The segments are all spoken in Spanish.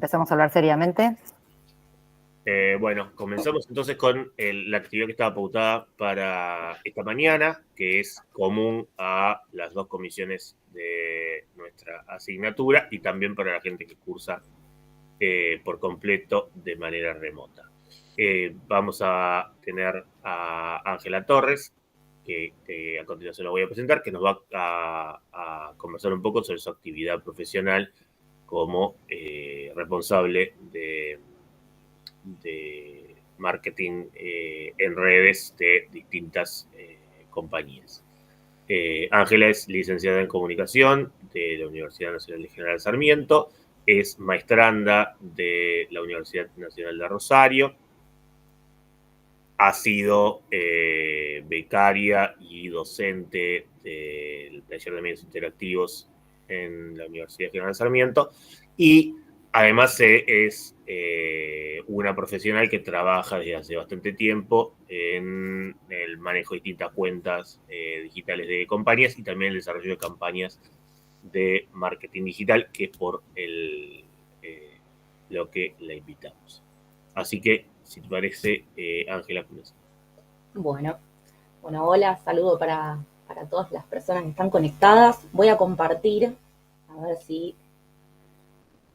Empezamos a hablar seriamente. Bueno, comenzamos entonces con la actividad que estaba pautada para esta mañana, que es común a las dos comisiones de nuestra asignatura y también para la gente que cursa por completo de manera remota. Vamos a tener a Ángela Torres, que a continuación la voy a presentar, que nos va a conversar un poco sobre su actividad profesional como responsable de marketing en redes de distintas compañías. Ángela es licenciada en comunicación de la Universidad Nacional de General Sarmiento, es maestranda de la Universidad Nacional de Rosario, ha sido becaria y docente del taller de medios interactivos en la Universidad General Sarmiento y además es una profesional que trabaja desde hace bastante tiempo en el manejo de distintas cuentas digitales de compañías y también el desarrollo de campañas de marketing digital, que es por lo que la invitamos. Así que, si te parece, Ángela, Bueno, hola, saludo para todas las personas que están conectadas. Voy a compartir, a ver si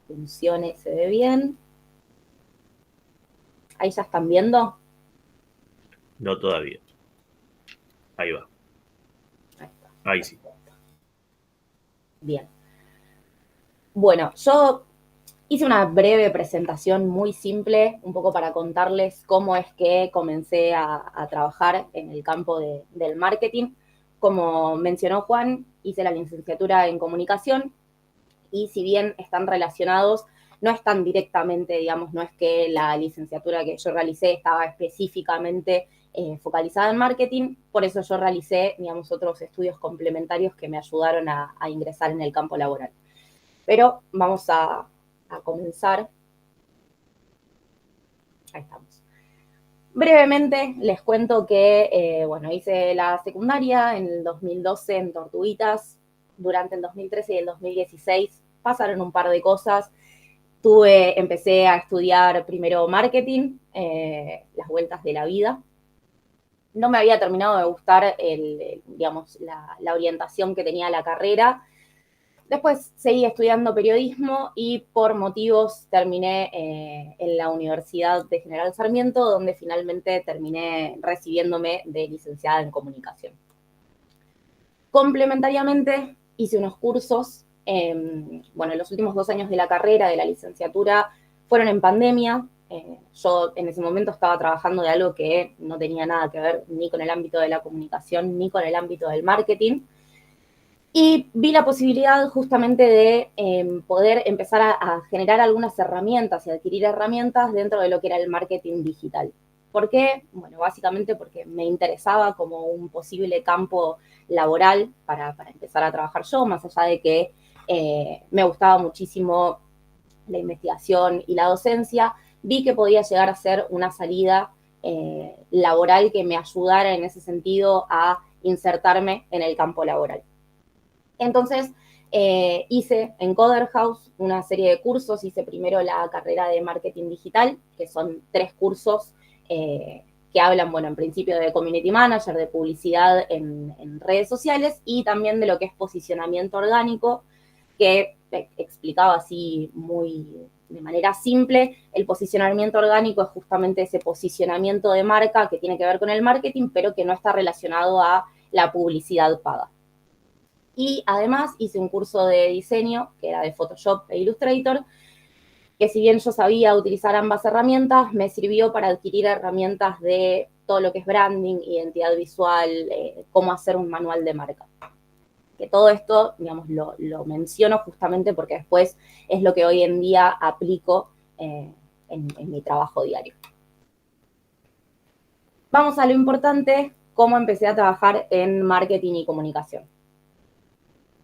funciona y se ve bien. ¿Ahí ya están viendo? No todavía. Ahí va. Ahí está. Ahí sí. Bien. Bueno, yo hice una breve presentación muy simple, un poco para contarles cómo es que comencé a trabajar en el campo del marketing. Como mencionó Juan, hice la licenciatura en comunicación y si bien están relacionados, no están directamente, digamos, no es que la licenciatura que yo realicé estaba específicamente focalizada en marketing, por eso yo realicé, digamos, otros estudios complementarios que me ayudaron a ingresar en el campo laboral. Pero vamos a comenzar. Ahí estamos. Brevemente les cuento que, hice la secundaria en el 2012 en Tortuguitas. Durante el 2013 y el 2016 pasaron un par de cosas. Empecé a estudiar primero marketing, las vueltas de la vida. No me había terminado de gustar la orientación que tenía la carrera. Después seguí estudiando periodismo y por motivos terminé en la Universidad de General Sarmiento, donde finalmente terminé recibiéndome de licenciada en comunicación. Complementariamente hice unos cursos, los últimos 2 años de la carrera, de la licenciatura, fueron en pandemia. Yo en ese momento estaba trabajando de algo que no tenía nada que ver ni con el ámbito de la comunicación ni con el ámbito del marketing. Y vi la posibilidad justamente de poder empezar a generar algunas herramientas y adquirir herramientas dentro de lo que era el marketing digital. ¿Por qué? Bueno, básicamente porque me interesaba como un posible campo laboral para empezar a trabajar yo, más allá de que me gustaba muchísimo la investigación y la docencia, vi que podía llegar a ser una salida laboral que me ayudara en ese sentido a insertarme en el campo laboral. Entonces, hice en Coder House una serie de cursos. Hice primero la carrera de marketing digital, que son 3 cursos que hablan, en principio de community manager, de publicidad en redes sociales y también de lo que es posicionamiento orgánico, que explicaba así de manera simple. El posicionamiento orgánico es justamente ese posicionamiento de marca que tiene que ver con el marketing, pero que no está relacionado a la publicidad paga. Y además hice un curso de diseño, que era de Photoshop e Illustrator, que si bien yo sabía utilizar ambas herramientas, me sirvió para adquirir herramientas de todo lo que es branding, identidad visual, cómo hacer un manual de marca. Que todo esto, digamos, lo menciono justamente porque después es lo que hoy en día aplico en mi trabajo diario. Vamos a lo importante, cómo empecé a trabajar en marketing y comunicación.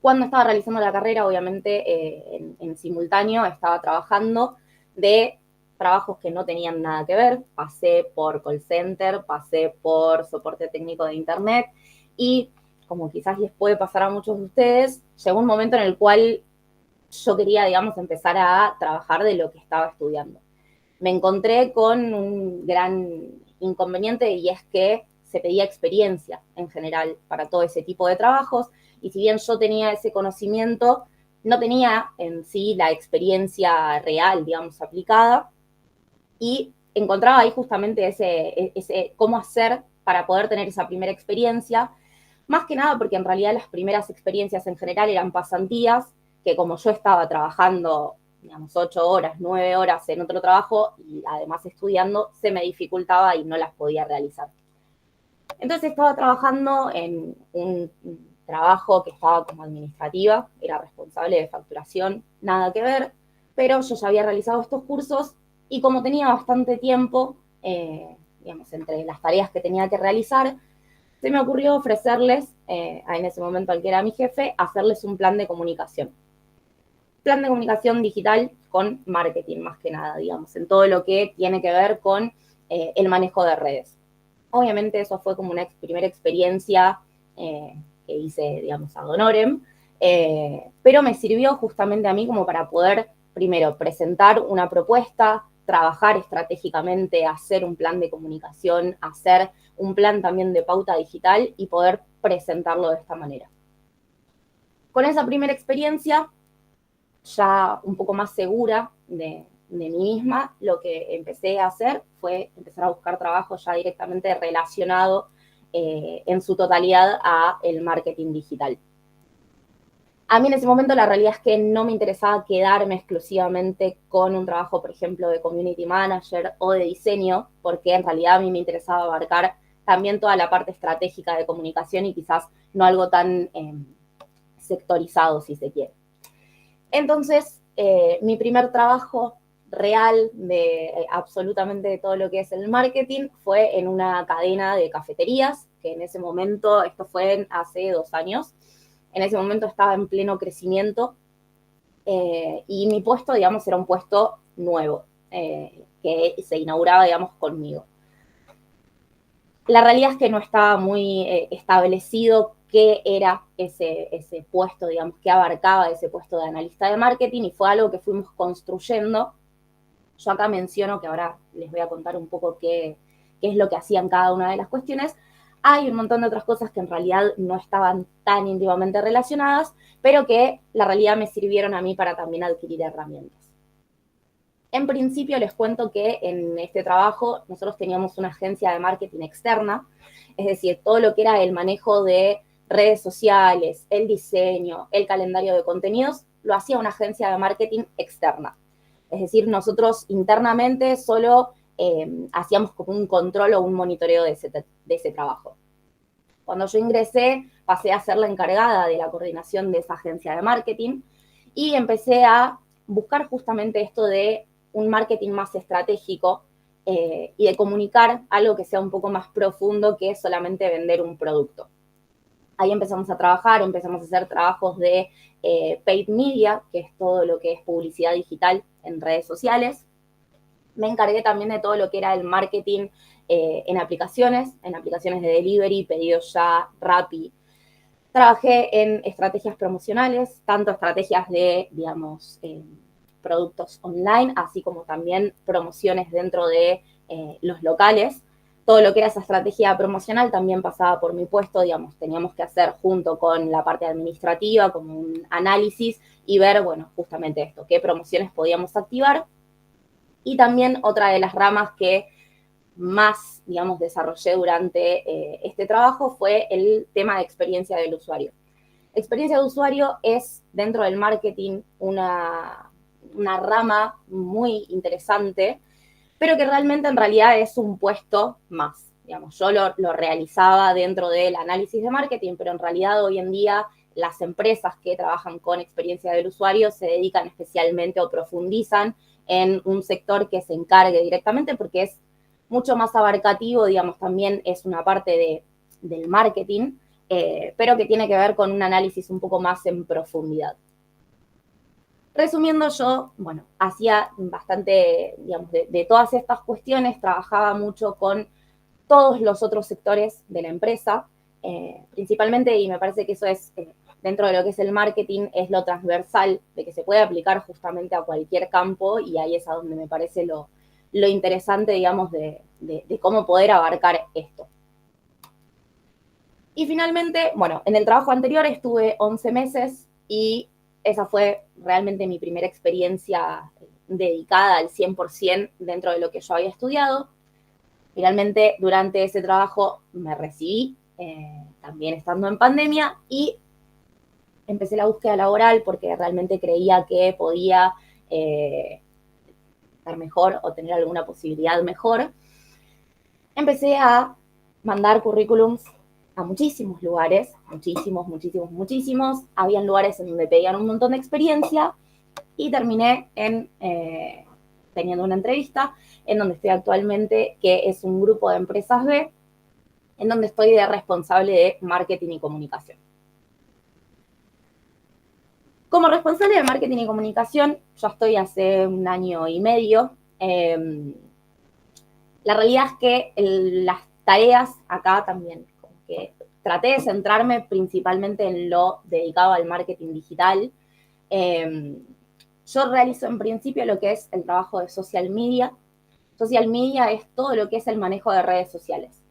Cuando estaba realizando la carrera, obviamente, en simultáneo estaba trabajando de trabajos que no tenían nada que ver. Pasé por call center, pasé por soporte técnico de internet y, como quizás les puede pasar a muchos de ustedes, llegó un momento en el cual yo quería, digamos, empezar a trabajar de lo que estaba estudiando. Me encontré con un gran inconveniente y es que se pedía experiencia en general para todo ese tipo de trabajos y si bien yo tenía ese conocimiento, no tenía en sí la experiencia real, digamos, aplicada y encontraba ahí justamente ese cómo hacer para poder tener esa primera experiencia, más que nada porque en realidad las primeras experiencias en general eran pasantías, que como yo estaba trabajando, digamos, 8 horas, 9 horas en otro trabajo y además estudiando, se me dificultaba y no las podía realizar. Entonces estaba trabajando en un trabajo que estaba como administrativa, era responsable de facturación, nada que ver, pero yo ya había realizado estos cursos y como tenía bastante tiempo, digamos, entre las tareas que tenía que realizar, se me ocurrió ofrecerles, en ese momento al que era mi jefe, hacerles un plan de comunicación. Plan de comunicación digital con marketing, más que nada, digamos, en todo lo que tiene que ver con el manejo de redes. Obviamente eso fue como una primera experiencia que hice, digamos, ad honorem, pero me sirvió justamente a mí como para poder, primero, presentar una propuesta, trabajar estratégicamente, hacer un plan de comunicación, hacer un plan también de pauta digital y poder presentarlo de esta manera. Con esa primera experiencia, ya un poco más segura de mí misma, lo que empecé a hacer fue empezar a buscar trabajo ya directamente relacionado en su totalidad a el marketing digital. A mí en ese momento la realidad es que no me interesaba quedarme exclusivamente con un trabajo, por ejemplo, de community manager o de diseño, porque en realidad a mí me interesaba abarcar también toda la parte estratégica de comunicación y quizás no algo tan sectorizado, si se quiere. Entonces, mi primer trabajo real de absolutamente de todo lo que es el marketing fue en una cadena de cafeterías, que en ese momento, esto fue hace 2 años, en ese momento estaba en pleno crecimiento y mi puesto, digamos, era un puesto nuevo que se inauguraba, digamos, conmigo. La realidad es que no estaba muy establecido qué era ese puesto, digamos, qué abarcaba ese puesto de analista de marketing y fue algo que fuimos construyendo. Yo acá menciono que ahora les voy a contar un poco qué es lo que hacían cada una de las cuestiones. Hay un montón de otras cosas que en realidad no estaban tan íntimamente relacionadas, pero que la realidad me sirvieron a mí para también adquirir herramientas. En principio les cuento que en este trabajo nosotros teníamos una agencia de marketing externa, es decir, todo lo que era el manejo de redes sociales, el diseño, el calendario de contenidos, lo hacía una agencia de marketing externa. Es decir, nosotros internamente solo hacíamos como un control o un monitoreo de ese trabajo. Cuando yo ingresé, pasé a ser la encargada de la coordinación de esa agencia de marketing y empecé a buscar justamente esto de un marketing más estratégico y de comunicar algo que sea un poco más profundo que solamente vender un producto. Ahí empezamos a trabajar, empezamos a hacer trabajos de paid media, que es todo lo que es publicidad digital en redes sociales. Me encargué también de todo lo que era el marketing en aplicaciones de delivery, pedidos ya, Rappi. Trabajé en estrategias promocionales, tanto estrategias de, digamos, productos online, así como también promociones dentro de los locales. Todo lo que era esa estrategia promocional también pasaba por mi puesto, digamos, teníamos que hacer junto con la parte administrativa como un análisis y ver, bueno, justamente esto, qué promociones podíamos activar. Y también otra de las ramas que más, digamos, desarrollé durante este trabajo fue el tema de experiencia del usuario. Experiencia de usuario es, dentro del marketing, una rama muy interesante, pero que realmente en realidad es un puesto más. Digamos, yo lo realizaba dentro del análisis de marketing, pero en realidad hoy en día las empresas que trabajan con experiencia del usuario se dedican especialmente o profundizan en un sector que se encargue directamente porque es mucho más abarcativo, digamos, también es una parte del marketing, pero que tiene que ver con un análisis un poco más en profundidad. Resumiendo, yo, bueno, hacía bastante, digamos, de todas estas cuestiones, trabajaba mucho con todos los otros sectores de la empresa, principalmente, y me parece que eso es dentro de lo que es el marketing es lo transversal, de que se puede aplicar justamente a cualquier campo, y ahí es a donde me parece lo interesante, digamos, de cómo poder abarcar esto. Y finalmente, bueno, en el trabajo anterior estuve 11 meses y esa fue realmente mi primera experiencia dedicada al 100% dentro de lo que yo había estudiado. Finalmente, durante ese trabajo me recibí, también estando en pandemia, y empecé la búsqueda laboral porque realmente creía que podía estar mejor o tener alguna posibilidad mejor. Empecé a mandar currículums a muchísimos lugares, muchísimos. Habían lugares en donde pedían un montón de experiencia y terminé teniendo una entrevista en donde estoy actualmente, que es un grupo de empresas B, en donde estoy de responsable de marketing y comunicación. Como responsable de marketing y comunicación, yo estoy hace 1 año y medio. La realidad es que las tareas acá también, como que traté de centrarme principalmente en lo dedicado al marketing digital. Yo realizo en principio lo que es el trabajo de social media. Social media es todo lo que es el manejo de redes sociales.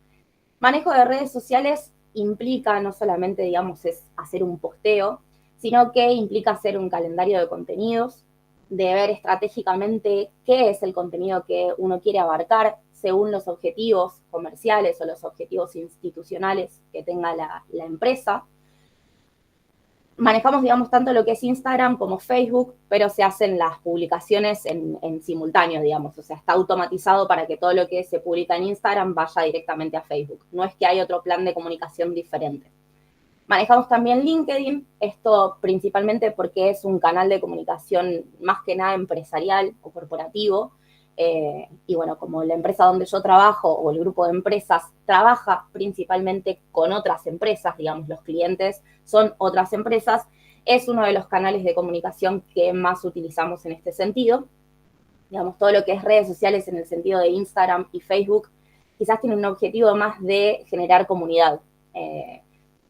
Manejo de redes sociales implica no solamente, digamos, es hacer un posteo, sino que implica hacer un calendario de contenidos, de ver estratégicamente qué es el contenido que uno quiere abarcar según los objetivos comerciales o los objetivos institucionales que tenga la empresa. Manejamos, digamos, tanto lo que es Instagram como Facebook, pero se hacen las publicaciones en simultáneo, digamos. O sea, está automatizado para que todo lo que se publica en Instagram vaya directamente a Facebook. No es que hay otro plan de comunicación diferente. Manejamos también LinkedIn, esto principalmente porque es un canal de comunicación más que nada empresarial o corporativo. Y bueno, como la empresa donde yo trabajo o el grupo de empresas trabaja principalmente con otras empresas, digamos, los clientes son otras empresas, es uno de los canales de comunicación que más utilizamos en este sentido. Digamos, todo lo que es redes sociales en el sentido de Instagram y Facebook quizás tiene un objetivo más de generar comunidad.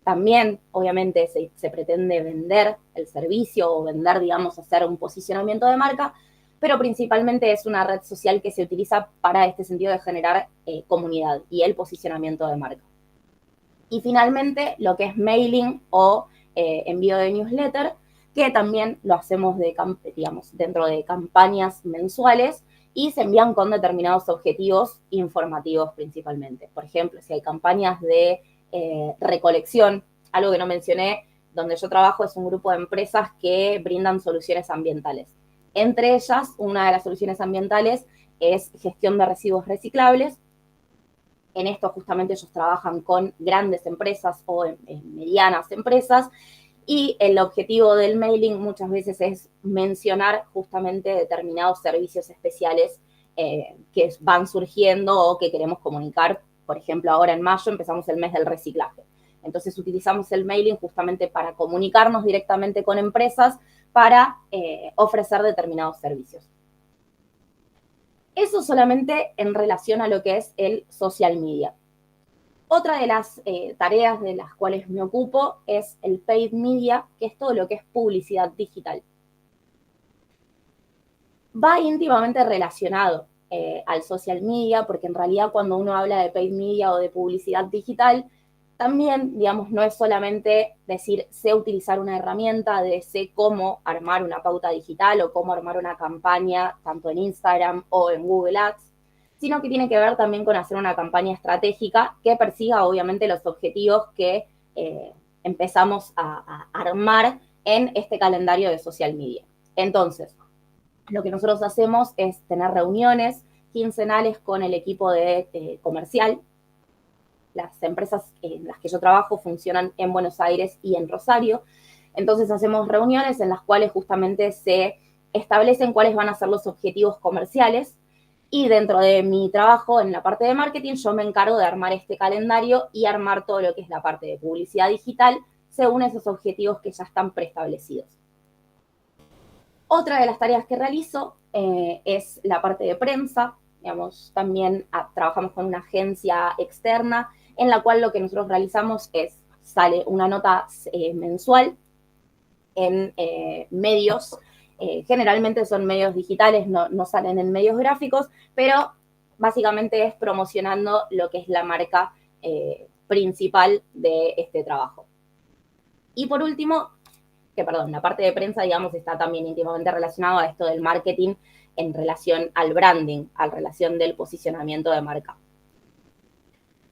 También, obviamente, se pretende vender el servicio o vender, digamos, hacer un posicionamiento de marca, pero principalmente es una red social que se utiliza para este sentido de generar comunidad y el posicionamiento de marca. Y finalmente, lo que es mailing o envío de newsletter, que también lo hacemos digamos, dentro de campañas mensuales y se envían con determinados objetivos informativos principalmente. Por ejemplo, si hay campañas de recolección, algo que no mencioné, donde yo trabajo es un grupo de empresas que brindan soluciones ambientales. Entre ellas, una de las soluciones ambientales es gestión de residuos reciclables. En esto justamente ellos trabajan con grandes empresas o medianas empresas, y el objetivo del mailing muchas veces es mencionar justamente determinados servicios especiales que van surgiendo o que queremos comunicar. Por ejemplo, ahora en mayo empezamos el mes del reciclaje. Entonces utilizamos el mailing justamente para comunicarnos directamente con empresas para ofrecer determinados servicios. Eso solamente en relación a lo que es el social media. Otra de las tareas de las cuales me ocupo es el paid media, que es todo lo que es publicidad digital. Va íntimamente relacionado al social media, porque en realidad cuando uno habla de paid media o de publicidad digital, también, digamos, no es solamente decir sé utilizar una herramienta, de sé cómo armar una pauta digital o cómo armar una campaña, tanto en Instagram o en Google Ads, sino que tiene que ver también con hacer una campaña estratégica que persiga, obviamente, los objetivos que empezamos a armar en este calendario de social media. Entonces, lo que nosotros hacemos es tener reuniones quincenales con el equipo de comercial. Las empresas en las que yo trabajo funcionan en Buenos Aires y en Rosario. Entonces hacemos reuniones en las cuales justamente se establecen cuáles van a ser los objetivos comerciales, y dentro de mi trabajo en la parte de marketing yo me encargo de armar este calendario y armar todo lo que es la parte de publicidad digital según esos objetivos que ya están preestablecidos. Otra de las tareas que realizo es la parte de prensa. Digamos, también trabajamos con una agencia externa en la cual lo que nosotros realizamos es, sale una nota mensual en medios. Generalmente son medios digitales, no salen en medios gráficos, pero básicamente es promocionando lo que es la marca principal de este trabajo. Y por último, la parte de prensa, digamos, está también íntimamente relacionado a esto del marketing en relación al branding, a relación del posicionamiento de marca.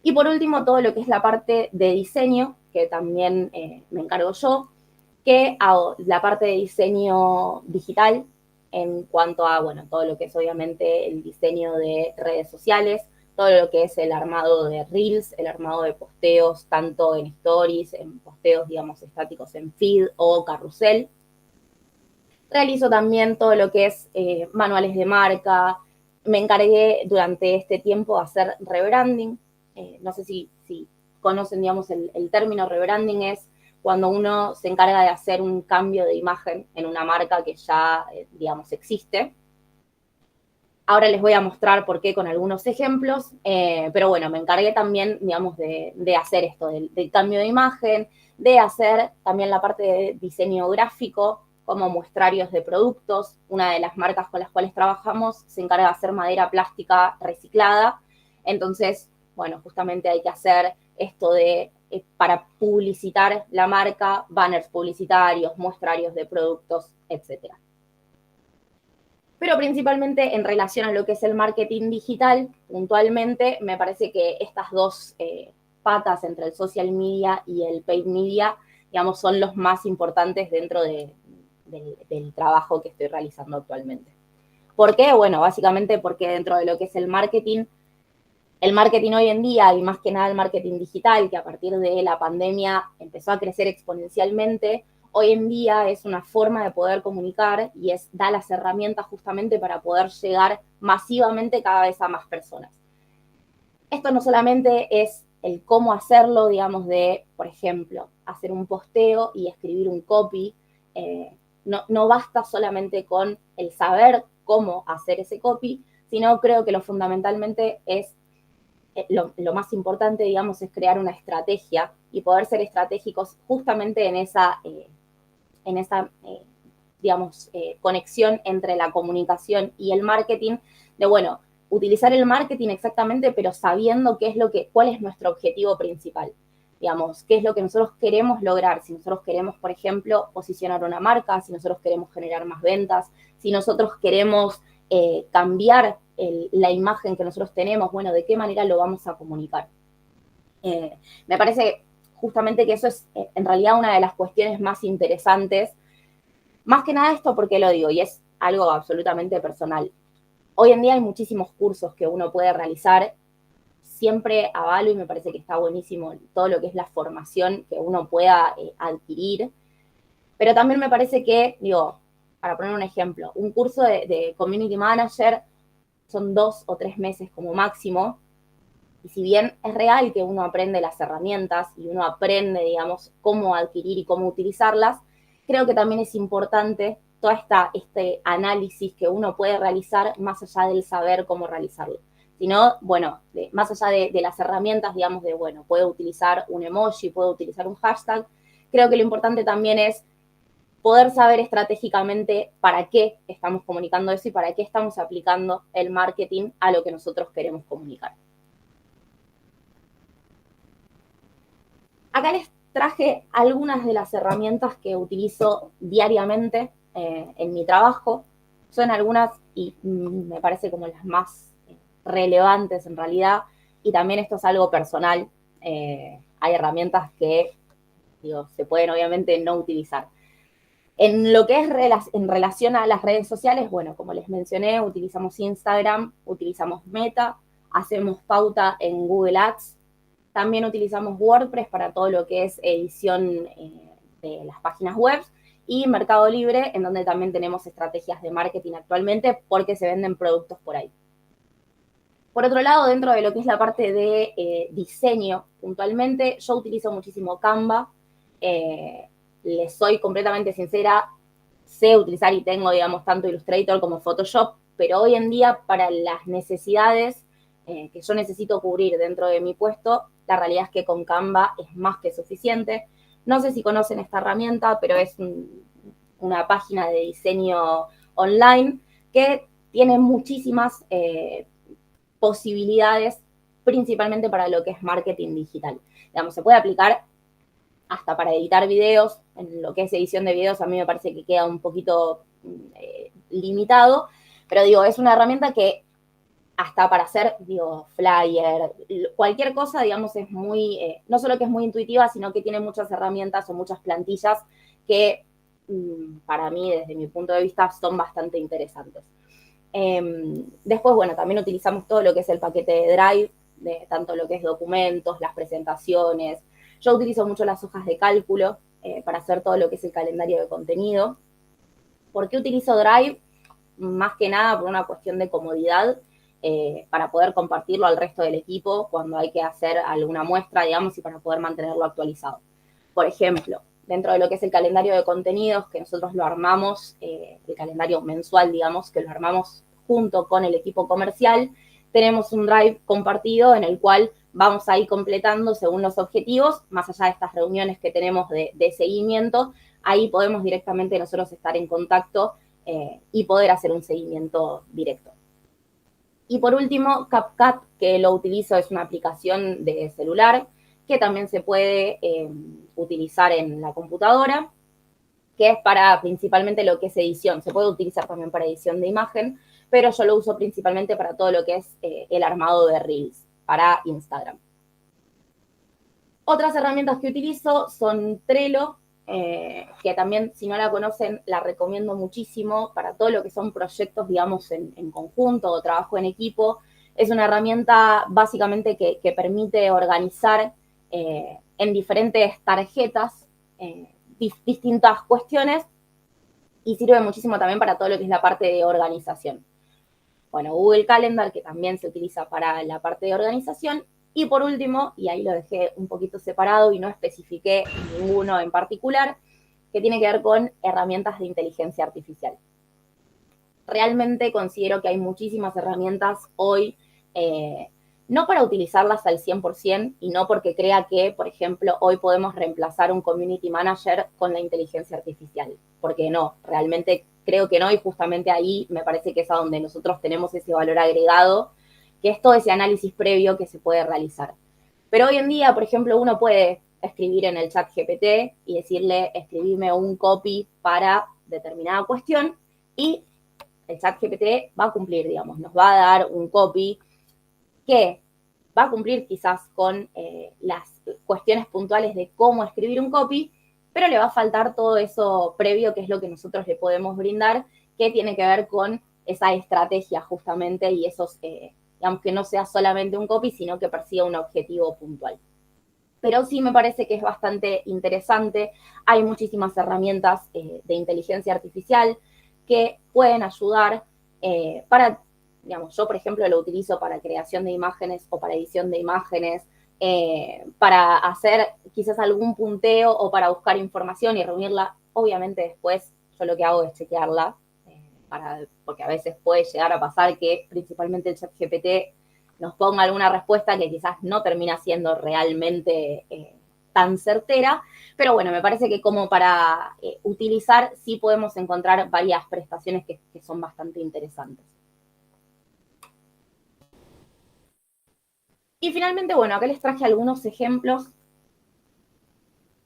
Y por último, todo lo que es la parte de diseño, que también me encargo yo, que hago la parte de diseño digital en cuanto a, bueno, todo lo que es obviamente el diseño de redes sociales, todo lo que es el armado de reels, el armado de posteos, tanto en stories, en posteos, digamos, estáticos en feed o carrusel. Realizo también todo lo que es manuales de marca. Me encargué durante este tiempo de hacer rebranding. No sé si conocen, digamos, el término rebranding es cuando uno se encarga de hacer un cambio de imagen en una marca que ya, digamos, existe. Ahora les voy a mostrar por qué con algunos ejemplos, pero bueno, me encargué también, digamos, de hacer esto, del cambio de imagen, de hacer también la parte de diseño gráfico, como muestrarios de productos. Una de las marcas con las cuales trabajamos se encarga de hacer madera plástica reciclada. Entonces, bueno, justamente hay que hacer esto de, para publicitar la marca, banners publicitarios, muestrarios de productos, etcétera. Pero principalmente en relación a lo que es el marketing digital, puntualmente, me parece que estas dos patas entre el social media y el paid media, digamos, son los más importantes dentro del trabajo que estoy realizando actualmente. ¿Por qué? Bueno, básicamente porque dentro de lo que es el marketing hoy en día, y más que nada el marketing digital, que a partir de la pandemia empezó a crecer exponencialmente, hoy en día es una forma de poder comunicar y da las herramientas justamente para poder llegar masivamente cada vez a más personas. Esto no solamente es el cómo hacerlo, digamos, de, por ejemplo, hacer un posteo y escribir un copy. No basta solamente con el saber cómo hacer ese copy, sino creo que lo fundamentalmente es lo más importante, digamos, es crear una estrategia y poder ser estratégicos justamente en esa digamos, conexión entre la comunicación y el marketing, de, bueno, utilizar el marketing exactamente, pero sabiendo cuál es nuestro objetivo principal. Digamos, qué es lo que nosotros queremos lograr. Si nosotros queremos, por ejemplo, posicionar una marca, si nosotros queremos generar más ventas, si nosotros queremos cambiar la imagen que nosotros tenemos, bueno, de qué manera lo vamos a comunicar. Me parece justamente que eso es en realidad una de las cuestiones más interesantes. Más que nada esto porque lo digo, y es algo absolutamente personal. Hoy en día hay muchísimos cursos que uno puede realizar. Siempre avalo y me parece que está buenísimo todo lo que es la formación que uno pueda adquirir. Pero también me parece que, digo, para poner un ejemplo, un curso de Community Manager son 2 o 3 meses como máximo. Y si bien es real que uno aprende las herramientas y uno aprende, digamos, cómo adquirir y cómo utilizarlas, creo que también es importante todo este análisis que uno puede realizar más allá del saber cómo realizarlo. Sino, bueno, más allá de las herramientas, digamos, de, bueno, puedo utilizar un emoji, puedo utilizar un hashtag, creo que lo importante también es poder saber estratégicamente para qué estamos comunicando eso y para qué estamos aplicando el marketing a lo que nosotros queremos comunicar. Acá les traje algunas de las herramientas que utilizo diariamente en mi trabajo. Son algunas y me parece como las más relevantes en realidad, y también esto es algo personal. Hay herramientas que, digo, se pueden obviamente no utilizar. En lo que es en relación a las redes sociales, bueno, como les mencioné, utilizamos Instagram, utilizamos Meta, hacemos pauta en Google Ads. También utilizamos WordPress para todo lo que es edición de las páginas web, y Mercado Libre, en donde también tenemos estrategias de marketing actualmente porque se venden productos por ahí. Por otro lado, dentro de lo que es la parte de diseño, puntualmente, yo utilizo muchísimo Canva. Les soy completamente sincera, sé utilizar y tengo, digamos, tanto Illustrator como Photoshop, pero hoy en día para las necesidades que yo necesito cubrir dentro de mi puesto, la realidad es que con Canva es más que suficiente. No sé si conocen esta herramienta, pero es una página de diseño online que tiene muchísimas posibilidades, principalmente para lo que es marketing digital. Digamos, se puede aplicar hasta para editar videos. En lo que es edición de videos a mí me parece que queda un poquito limitado, pero digo, es una herramienta que hasta para hacer, digo, flyer, cualquier cosa, digamos, es muy, no solo que es muy intuitiva, sino que tiene muchas herramientas o muchas plantillas que para mí, desde mi punto de vista, son bastante interesantes. Después, bueno, también utilizamos todo lo que es el paquete de Drive, de tanto lo que es documentos, las presentaciones. Yo utilizo mucho las hojas de cálculo para hacer todo lo que es el calendario de contenido. ¿Por qué utilizo Drive? Más que nada por una cuestión de comodidad, para poder compartirlo al resto del equipo cuando hay que hacer alguna muestra, digamos, y para poder mantenerlo actualizado. Por ejemplo, dentro de lo que es el calendario de contenidos, que nosotros lo armamos, el calendario mensual, digamos, que lo armamos junto con el equipo comercial, tenemos un Drive compartido en el cual vamos a ir completando según los objetivos, más allá de estas reuniones que tenemos de seguimiento, ahí podemos directamente nosotros estar en contacto y poder hacer un seguimiento directo. Y por último, CapCut, que lo utilizo, es una aplicación de celular que también se puede utilizar en la computadora, que es para principalmente lo que es edición. Se puede utilizar también para edición de imagen, pero yo lo uso principalmente para todo lo que es el armado de Reels para Instagram. Otras herramientas que utilizo son Trello, que también, si no la conocen, la recomiendo muchísimo para todo lo que son proyectos, digamos, en conjunto o trabajo en equipo. Es una herramienta básicamente que permite organizar en diferentes tarjetas distintas cuestiones y sirve muchísimo también para todo lo que es la parte de organización. Bueno, Google Calendar, que también se utiliza para la parte de organización. Y por último, y ahí lo dejé un poquito separado y no especifiqué ninguno en particular, que tiene que ver con herramientas de inteligencia artificial. Realmente considero que hay muchísimas herramientas hoy, no para utilizarlas al 100% y no porque crea que, por ejemplo, hoy podemos reemplazar un community manager con la inteligencia artificial, porque no, realmente creo que no, y justamente ahí me parece que es a donde nosotros tenemos ese valor agregado, que es todo ese análisis previo que se puede realizar. Pero hoy en día, por ejemplo, uno puede escribir en el chat GPT y decirle, escribirme un copy para determinada cuestión, y el chat GPT va a cumplir, digamos, nos va a dar un copy que va a cumplir quizás con las cuestiones puntuales de cómo escribir un copy, pero le va a faltar todo eso previo, que es lo que nosotros le podemos brindar, que tiene que ver con esa estrategia justamente y esos, digamos, que no sea solamente un copy, sino que persiga un objetivo puntual. Pero sí me parece que es bastante interesante. Hay muchísimas herramientas de inteligencia artificial que pueden ayudar para, digamos, yo por ejemplo lo utilizo para creación de imágenes o para edición de imágenes, para hacer quizás algún punteo o para buscar información y reunirla. Obviamente después yo lo que hago es chequearla, porque a veces puede llegar a pasar que principalmente el ChatGPT nos ponga alguna respuesta que quizás no termina siendo realmente tan certera, pero bueno, me parece que como para utilizar sí podemos encontrar varias prestaciones que son bastante interesantes. Y finalmente, bueno, acá les traje algunos ejemplos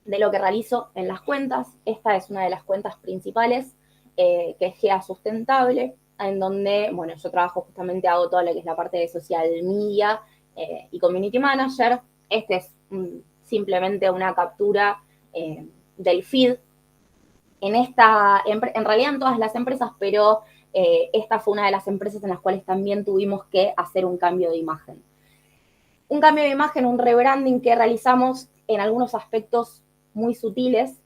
de lo que realizo en las cuentas. Esta es una de las cuentas principales, que es GEA Sustentable, en donde, bueno, yo trabajo justamente, hago toda lo que es la parte de social media y community manager. Este es simplemente una captura del feed. En realidad en todas las empresas, pero esta fue una de las empresas en las cuales también tuvimos que hacer un cambio de imagen. Un cambio de imagen, un rebranding que realizamos en algunos aspectos muy sutiles.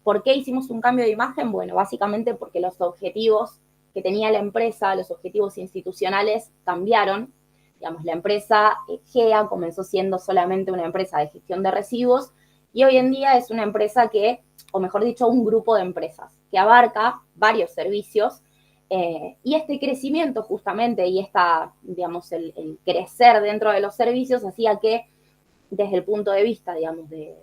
¿Por qué hicimos un cambio de imagen? Bueno, básicamente porque los objetivos que tenía la empresa, los objetivos institucionales cambiaron. Digamos, la empresa GEA comenzó siendo solamente una empresa de gestión de residuos y hoy en día es una empresa que, o mejor dicho, un grupo de empresas que abarca varios servicios. Y este crecimiento justamente y digamos, el crecer dentro de los servicios hacía que desde el punto de vista, digamos, de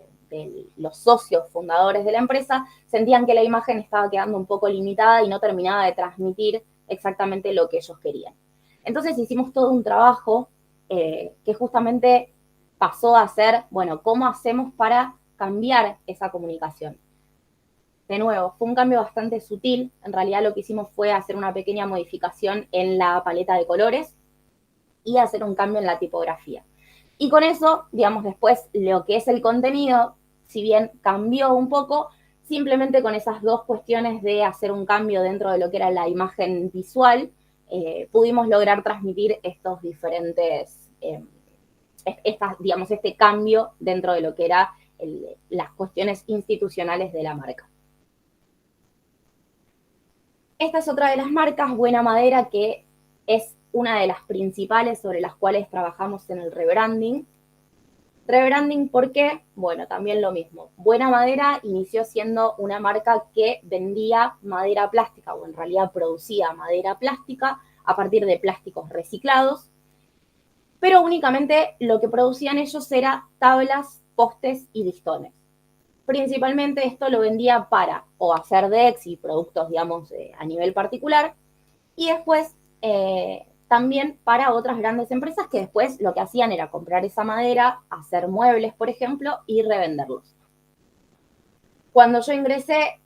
los socios fundadores de la empresa sentían que la imagen estaba quedando un poco limitada y no terminaba de transmitir exactamente lo que ellos querían. Entonces hicimos todo un trabajo que justamente pasó a ser, bueno, ¿cómo hacemos para cambiar esa comunicación? De nuevo, fue un cambio bastante sutil. En realidad lo que hicimos fue hacer una pequeña modificación en la paleta de colores y hacer un cambio en la tipografía. Y con eso, digamos, después lo que es el contenido, si bien cambió un poco, simplemente con esas dos cuestiones de hacer un cambio dentro de lo que era la imagen visual, pudimos lograr transmitir estos diferentes, digamos, este cambio dentro de lo que era las cuestiones institucionales de la marca. Esta es otra de las marcas, Buena Madera, que es una de las principales sobre las cuales trabajamos en el rebranding. Rebranding, ¿por qué? Bueno, también lo mismo. Buena Madera inició siendo una marca que vendía madera plástica, o en realidad producía madera plástica a partir de plásticos reciclados, pero únicamente lo que producían ellos era tablas, postes y listones. Principalmente esto lo vendía para o hacer decks y productos, digamos, a nivel particular, y después también para otras grandes empresas que después lo que hacían era comprar esa madera, hacer muebles, por ejemplo, y revenderlos. Cuando yo ingresé,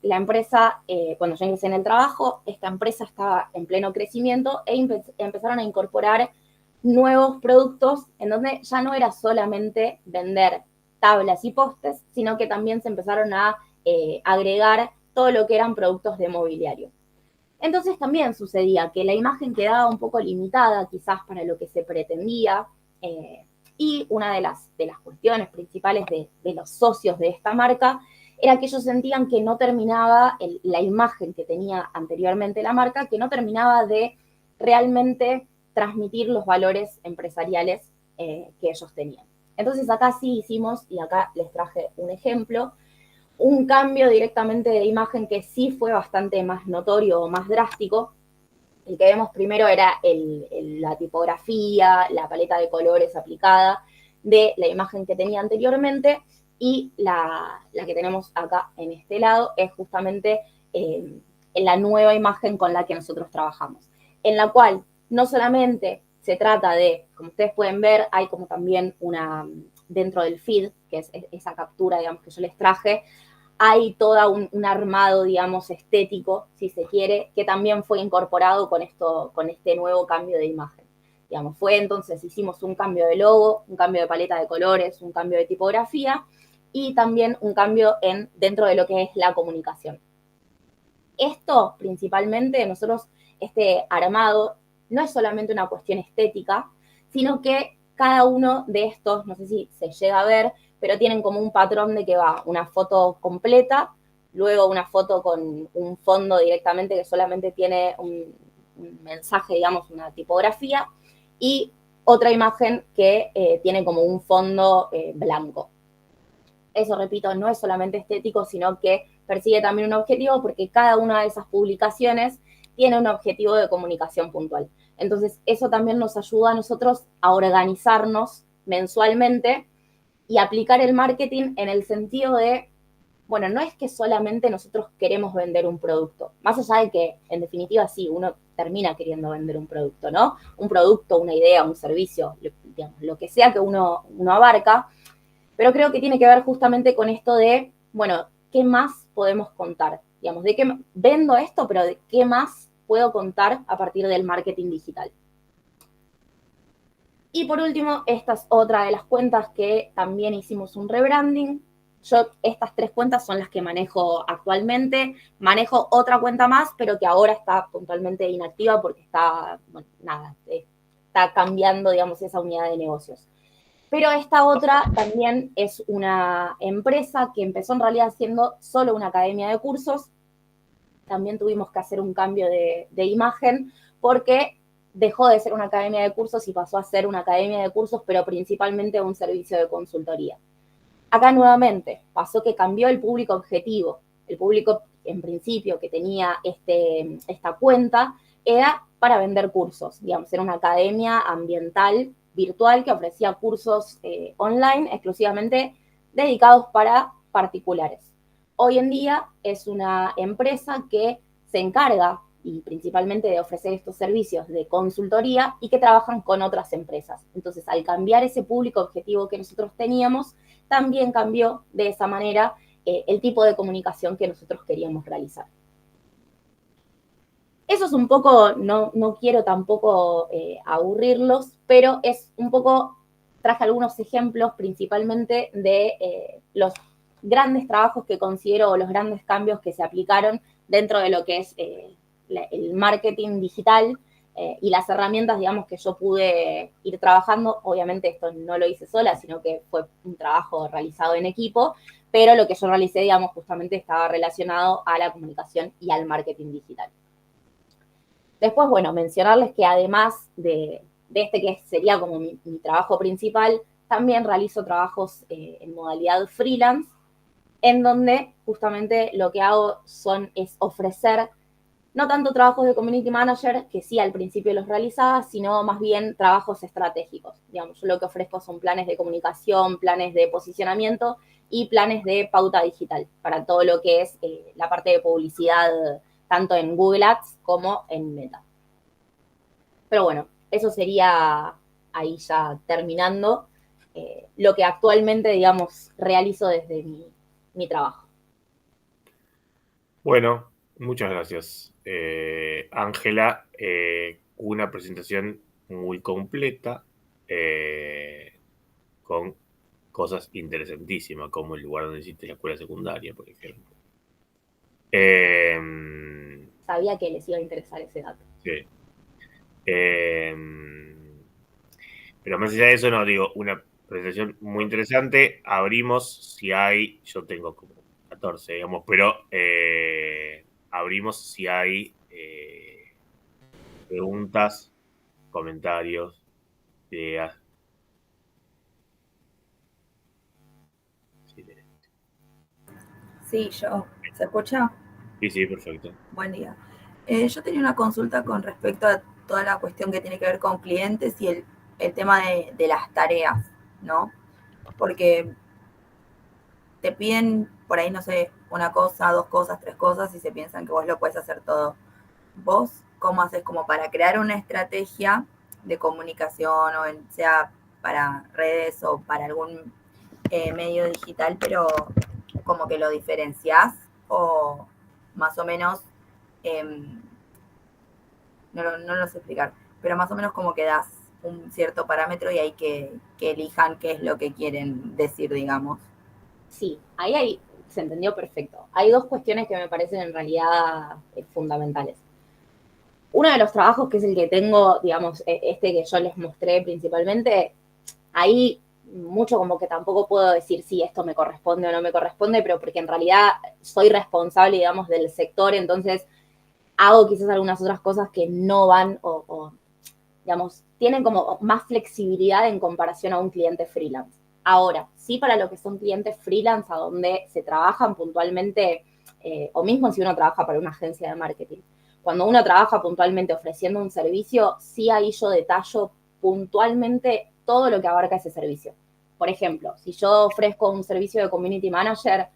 cuando yo ingresé en el trabajo, esta empresa estaba en pleno crecimiento e empezaron a incorporar nuevos productos en donde ya no era solamente vender tablas y postes, sino que también se empezaron a agregar todo lo que eran productos de mobiliario. Entonces también sucedía que la imagen quedaba un poco limitada quizás para lo que se pretendía, y una de las cuestiones principales de los socios de esta marca era que ellos sentían que no terminaba la imagen que tenía anteriormente la marca, que no terminaba de realmente transmitir los valores empresariales que ellos tenían. Entonces acá sí hicimos, y acá les traje un ejemplo, un cambio directamente de imagen que sí fue bastante más notorio o más drástico. El que vemos primero era la tipografía, la paleta de colores aplicada de la imagen que tenía anteriormente, y la que tenemos acá en este lado es justamente la nueva imagen con la que nosotros trabajamos, en la cual no solamente se trata de, como ustedes pueden ver, hay como también dentro del feed, que es esa captura, digamos, que yo les traje, hay todo un armado, digamos, estético, si se quiere, que también fue incorporado con este nuevo cambio de imagen. Digamos, entonces hicimos un cambio de logo, un cambio de paleta de colores, un cambio de tipografía y también un cambio dentro de lo que es la comunicación. Esto, principalmente, nosotros, este armado, no es solamente una cuestión estética, sino que cada uno de estos, no sé si se llega a ver, pero tienen como un patrón de que va una foto completa, luego una foto con un fondo directamente que solamente tiene un mensaje, digamos, una tipografía, y otra imagen que tiene como un fondo blanco. Eso, repito, no es solamente estético, sino que persigue también un objetivo, porque cada una de esas publicaciones tiene un objetivo de comunicación puntual. Entonces, eso también nos ayuda a nosotros a organizarnos mensualmente y aplicar el marketing en el sentido de, bueno, no es que solamente nosotros queremos vender un producto, más allá de que, en definitiva, sí, uno termina queriendo vender un producto, ¿no? Un producto, una idea, un servicio, digamos, lo que sea que uno abarca, pero creo que tiene que ver justamente con esto de, bueno, ¿qué más podemos contar? Digamos, de qué vendo esto, pero de qué más puedo contar a partir del marketing digital. Y por último, esta es otra de las cuentas que también hicimos un rebranding. Yo estas 3 cuentas son las que manejo actualmente. Manejo otra cuenta más, pero que ahora está puntualmente inactiva porque está cambiando, digamos, esa unidad de negocios. Pero esta otra también es una empresa que empezó en realidad siendo solo una academia de cursos. También tuvimos que hacer un cambio de imagen porque dejó de ser una academia de cursos y pasó a ser una academia de cursos, pero principalmente un servicio de consultoría. Acá nuevamente pasó que cambió el público objetivo. El público, en principio, que tenía esta cuenta era para vender cursos. Digamos, era una academia ambiental virtual que ofrecía cursos online exclusivamente dedicados para particulares. Hoy en día es una empresa que se encarga y principalmente de ofrecer estos servicios de consultoría y que trabajan con otras empresas. Entonces, al cambiar ese público objetivo que nosotros teníamos, también cambió de esa manera el tipo de comunicación que nosotros queríamos realizar. Eso es un poco, no quiero tampoco aburrirlos, pero es un poco, traje algunos ejemplos principalmente de los grandes trabajos que considero o los grandes cambios que se aplicaron dentro de lo que es el marketing digital y las herramientas, digamos, que yo pude ir trabajando. Obviamente esto no lo hice sola, sino que fue un trabajo realizado en equipo, pero lo que yo realicé, digamos, justamente estaba relacionado a la comunicación y al marketing digital. Después, bueno, mencionarles que además de este que sería como mi trabajo principal, también realizo trabajos en modalidad freelance, en donde justamente lo que hago es ofrecer no tanto trabajos de community manager, que sí al principio los realizaba, sino más bien trabajos estratégicos. Digamos, yo lo que ofrezco son planes de comunicación, planes de posicionamiento y planes de pauta digital para todo lo que es la parte de publicidad, tanto en Google Ads como en Meta. Pero bueno, eso sería ahí ya terminando lo que actualmente, digamos, realizo desde mi trabajo. Bueno, muchas gracias, Ángela. Una presentación muy completa, con cosas interesantísimas, como el lugar donde hiciste la escuela secundaria, por ejemplo. Eh, Sabía que les iba a interesar ese dato. sí. Eh, pero más allá de eso, no, digo, una presentación muy interesante. Abrimos si hay, yo tengo como 14, digamos, pero abrimos si hay preguntas, comentarios, ideas. Sí, Sí, yo. ¿Se escucha? sí, perfecto. Buen día. Yo tenía una consulta con respecto a toda la cuestión que tiene que ver con clientes y el tema de las tareas, ¿no? Porque te piden por ahí, no sé, una cosa, dos cosas, tres cosas y se piensan que vos lo puedes hacer todo. ¿Vos cómo haces como para crear una estrategia de comunicación o sea para redes o para algún medio digital, pero como que lo diferenciás o más o menos, eh, no lo sé explicar, pero más o menos como que das un cierto parámetro y hay que elijan qué es lo que quieren decir, digamos? Sí, se entendió perfecto. Hay dos cuestiones que me parecen en realidad fundamentales. Uno de los trabajos que es el que tengo, digamos, este que yo les mostré principalmente, ahí mucho como que tampoco puedo decir si esto me corresponde o no me corresponde, pero porque en realidad soy responsable, digamos, del sector, entonces hago quizás algunas otras cosas que no van o digamos, tienen como más flexibilidad en comparación a un cliente freelance. Ahora, sí para lo que son clientes freelance, a donde se trabajan puntualmente, o mismo si uno trabaja para una agencia de marketing. Cuando uno trabaja puntualmente ofreciendo un servicio, sí ahí yo detallo puntualmente todo lo que abarca ese servicio. Por ejemplo, si yo ofrezco un servicio de community manager,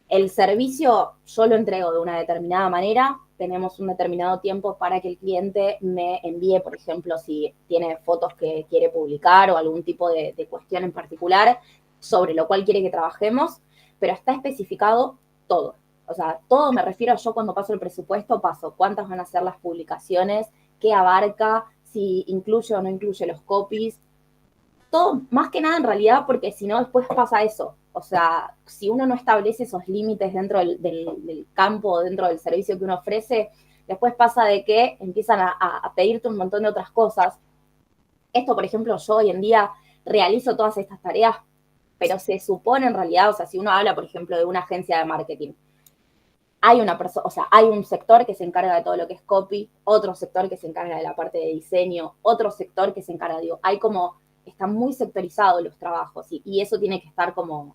el servicio yo lo entrego de una determinada manera, tenemos un determinado tiempo para que el cliente me envíe, por ejemplo, si tiene fotos que quiere publicar o algún tipo de cuestión en particular sobre lo cual quiere que trabajemos, pero está especificado todo. O sea, todo me refiero a yo cuando paso el presupuesto, paso cuántas van a ser las publicaciones, qué abarca, si incluye o no incluye los copies, todo, más que nada en realidad, porque si no después pasa eso. O sea, si uno no establece esos límites dentro del campo, dentro del servicio que uno ofrece, después pasa de que empiezan a pedirte un montón de otras cosas. Esto, por ejemplo, yo hoy en día realizo todas estas tareas, pero se supone en realidad, o sea, si uno habla, por ejemplo, de una agencia de marketing, hay una persona, o sea, hay un sector que se encarga de todo lo que es copy, otro sector que se encarga de la parte de diseño, otro sector que se encarga, digo, hay como, están muy sectorizados los trabajos y eso tiene que estar como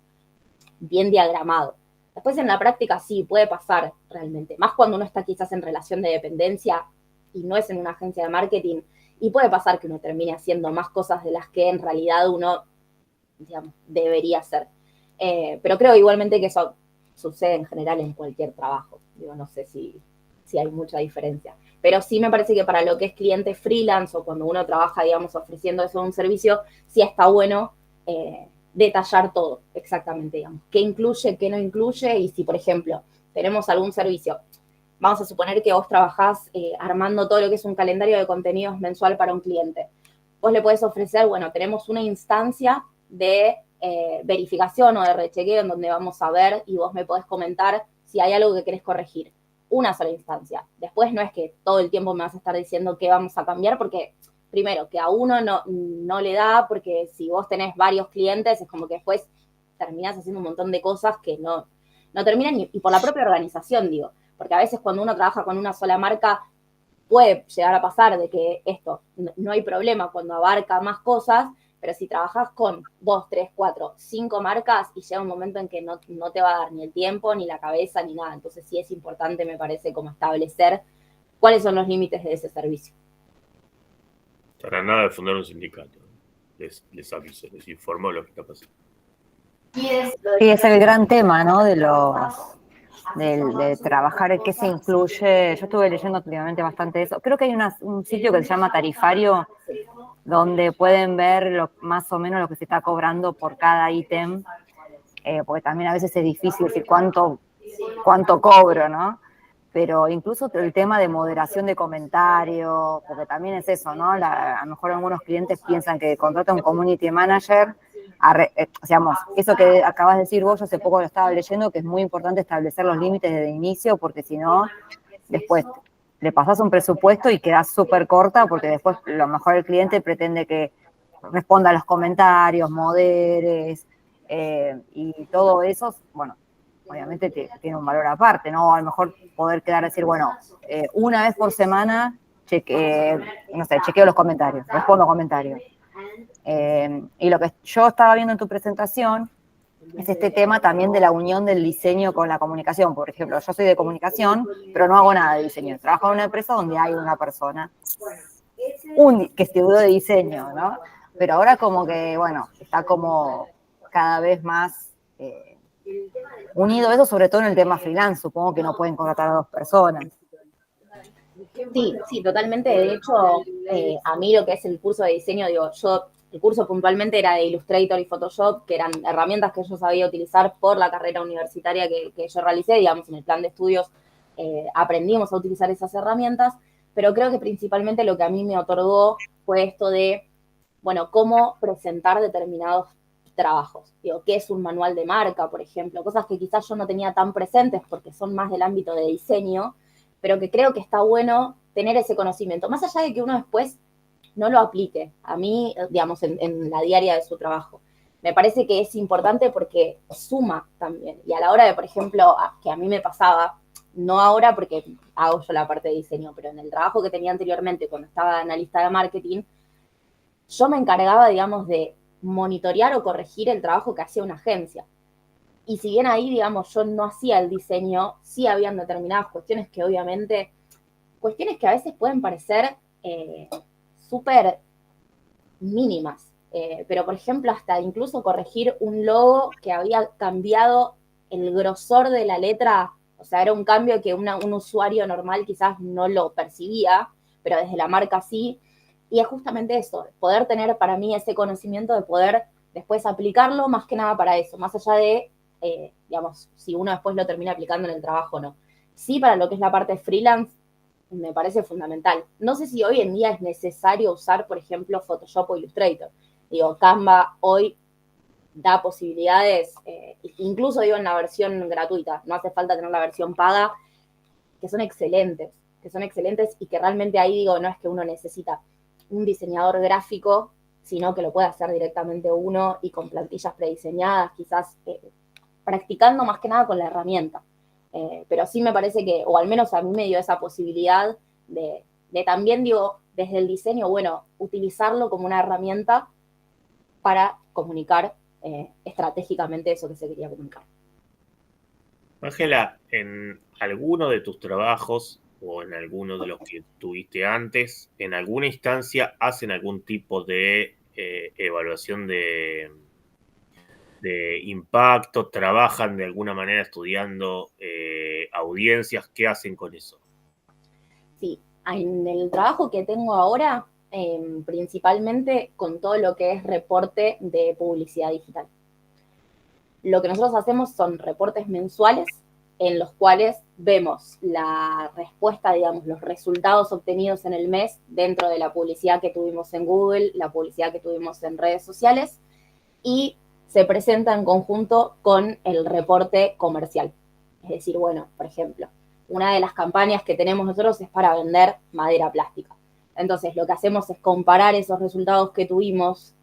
bien diagramado. Después en la práctica sí, puede pasar realmente, más cuando uno está quizás en relación de dependencia y no es en una agencia de marketing, y puede pasar que uno termine haciendo más cosas de las que en realidad uno, digamos, debería hacer. Pero creo igualmente que eso sucede en general en cualquier trabajo. Digo, no sé si hay mucha diferencia. Pero sí me parece que para lo que es cliente freelance o cuando uno trabaja, digamos, ofreciendo eso un servicio, sí está bueno detallar todo exactamente, digamos, qué incluye, qué no incluye, y si, por ejemplo, tenemos algún servicio, vamos a suponer que vos trabajás armando todo lo que es un calendario de contenidos mensual para un cliente. Vos le podés ofrecer, bueno, tenemos una instancia de verificación o de rechequeo en donde vamos a ver y vos me podés comentar si hay algo que querés corregir. Una sola instancia. Después no es que todo el tiempo me vas a estar diciendo qué vamos a cambiar, porque primero, que a uno no le da, porque si vos tenés varios clientes, es como que después terminás haciendo un montón de cosas que no terminan, y por la propia organización, digo, porque a veces cuando uno trabaja con una sola marca, puede llegar a pasar de que esto, no hay problema cuando abarca más cosas, pero si trabajas con 2, 3, 4, 5 marcas y llega un momento en que no te va a dar ni el tiempo, ni la cabeza, ni nada. Entonces sí es importante, me parece, como establecer cuáles son los límites de ese servicio. Para nada de fundar un sindicato. Les aviso, les informo de lo que está pasando. Sí, es el gran tema, ¿no? De trabajar, qué se incluye. Yo estuve leyendo últimamente bastante de eso. Creo que hay un sitio que se llama Tarifario, donde pueden ver más o menos lo que se está cobrando por cada ítem, porque también a veces es difícil decir cuánto cobro, ¿no? Pero incluso el tema de moderación de comentarios, porque también es eso, ¿no? A lo mejor algunos clientes piensan que contratan un community manager, digamos, eso que acabas de decir vos, yo hace poco lo estaba leyendo, que es muy importante establecer los límites desde el inicio, porque si no, después le pasás un presupuesto y quedás súper corta, porque después a lo mejor el cliente pretende que responda a los comentarios, moderes, y todo eso, bueno, obviamente tiene un valor aparte, ¿no? A lo mejor poder quedar a decir, bueno, una vez por semana chequeo los comentarios, respondo comentarios. Y lo que yo estaba viendo en tu presentación es este tema también de la unión del diseño con la comunicación. Por ejemplo, yo soy de comunicación, pero no hago nada de diseño. Trabajo en una empresa donde hay una persona que estudió de diseño, ¿no? Pero ahora como que, bueno, está como cada vez más unido eso, sobre todo en el tema freelance. Supongo que no pueden contratar a 2 personas. Sí, totalmente. De hecho, a mí lo que es el curso de diseño, digo, el curso puntualmente era de Illustrator y Photoshop, que eran herramientas que yo sabía utilizar por la carrera universitaria que yo realicé, digamos, en el plan de estudios aprendimos a utilizar esas herramientas, pero creo que principalmente lo que a mí me otorgó fue esto de, bueno, cómo presentar determinados trabajos. Digo, qué es un manual de marca, por ejemplo, cosas que quizás yo no tenía tan presentes porque son más del ámbito de diseño, pero que creo que está bueno tener ese conocimiento, más allá de que uno después no lo aplique, a mí, digamos, en la diaria de su trabajo. Me parece que es importante porque suma también. Y a la hora de, por ejemplo, que a mí me pasaba, no ahora porque hago yo la parte de diseño, pero en el trabajo que tenía anteriormente, cuando estaba analista de marketing, yo me encargaba, digamos, de monitorear o corregir el trabajo que hacía una agencia. Y si bien ahí, digamos, yo no hacía el diseño, sí habían determinadas cuestiones que obviamente, cuestiones que a veces pueden parecer súper mínimas. Pero, por ejemplo, hasta incluso corregir un logo que había cambiado el grosor de la letra, o sea, era un cambio que un usuario normal quizás no lo percibía, pero desde la marca sí. Y es justamente eso, poder tener para mí ese conocimiento de poder después aplicarlo más que nada para eso, más allá de, digamos, si uno después lo termina aplicando en el trabajo o no. Sí, para lo que es la parte freelance, me parece fundamental. No sé si hoy en día es necesario usar, por ejemplo, Photoshop o Illustrator. Digo, Canva hoy da posibilidades, incluso digo en la versión gratuita, no hace falta tener la versión paga, que son excelentes y que realmente ahí digo, no es que uno necesita un diseñador gráfico, sino que lo puede hacer directamente uno y con plantillas prediseñadas, quizás practicando más que nada con la herramienta. Pero sí me parece que, o al menos a mí me dio esa posibilidad de también, digo, desde el diseño, bueno, utilizarlo como una herramienta para comunicar estratégicamente eso que se quería comunicar. Ángela, en alguno de tus trabajos o en alguno de los que tuviste antes, en alguna instancia hacen algún tipo de evaluación de impacto? ¿Trabajan de alguna manera estudiando audiencias? ¿Qué hacen con eso? Sí, en el trabajo que tengo ahora, principalmente con todo lo que es reporte de publicidad digital. Lo que nosotros hacemos son reportes mensuales en los cuales vemos la respuesta, digamos, los resultados obtenidos en el mes dentro de la publicidad que tuvimos en Google, la publicidad que tuvimos en redes sociales, y se presenta en conjunto con el reporte comercial. Es decir, bueno, por ejemplo, una de las campañas que tenemos nosotros es para vender madera plástica. Entonces, lo que hacemos es comparar esos resultados que tuvimos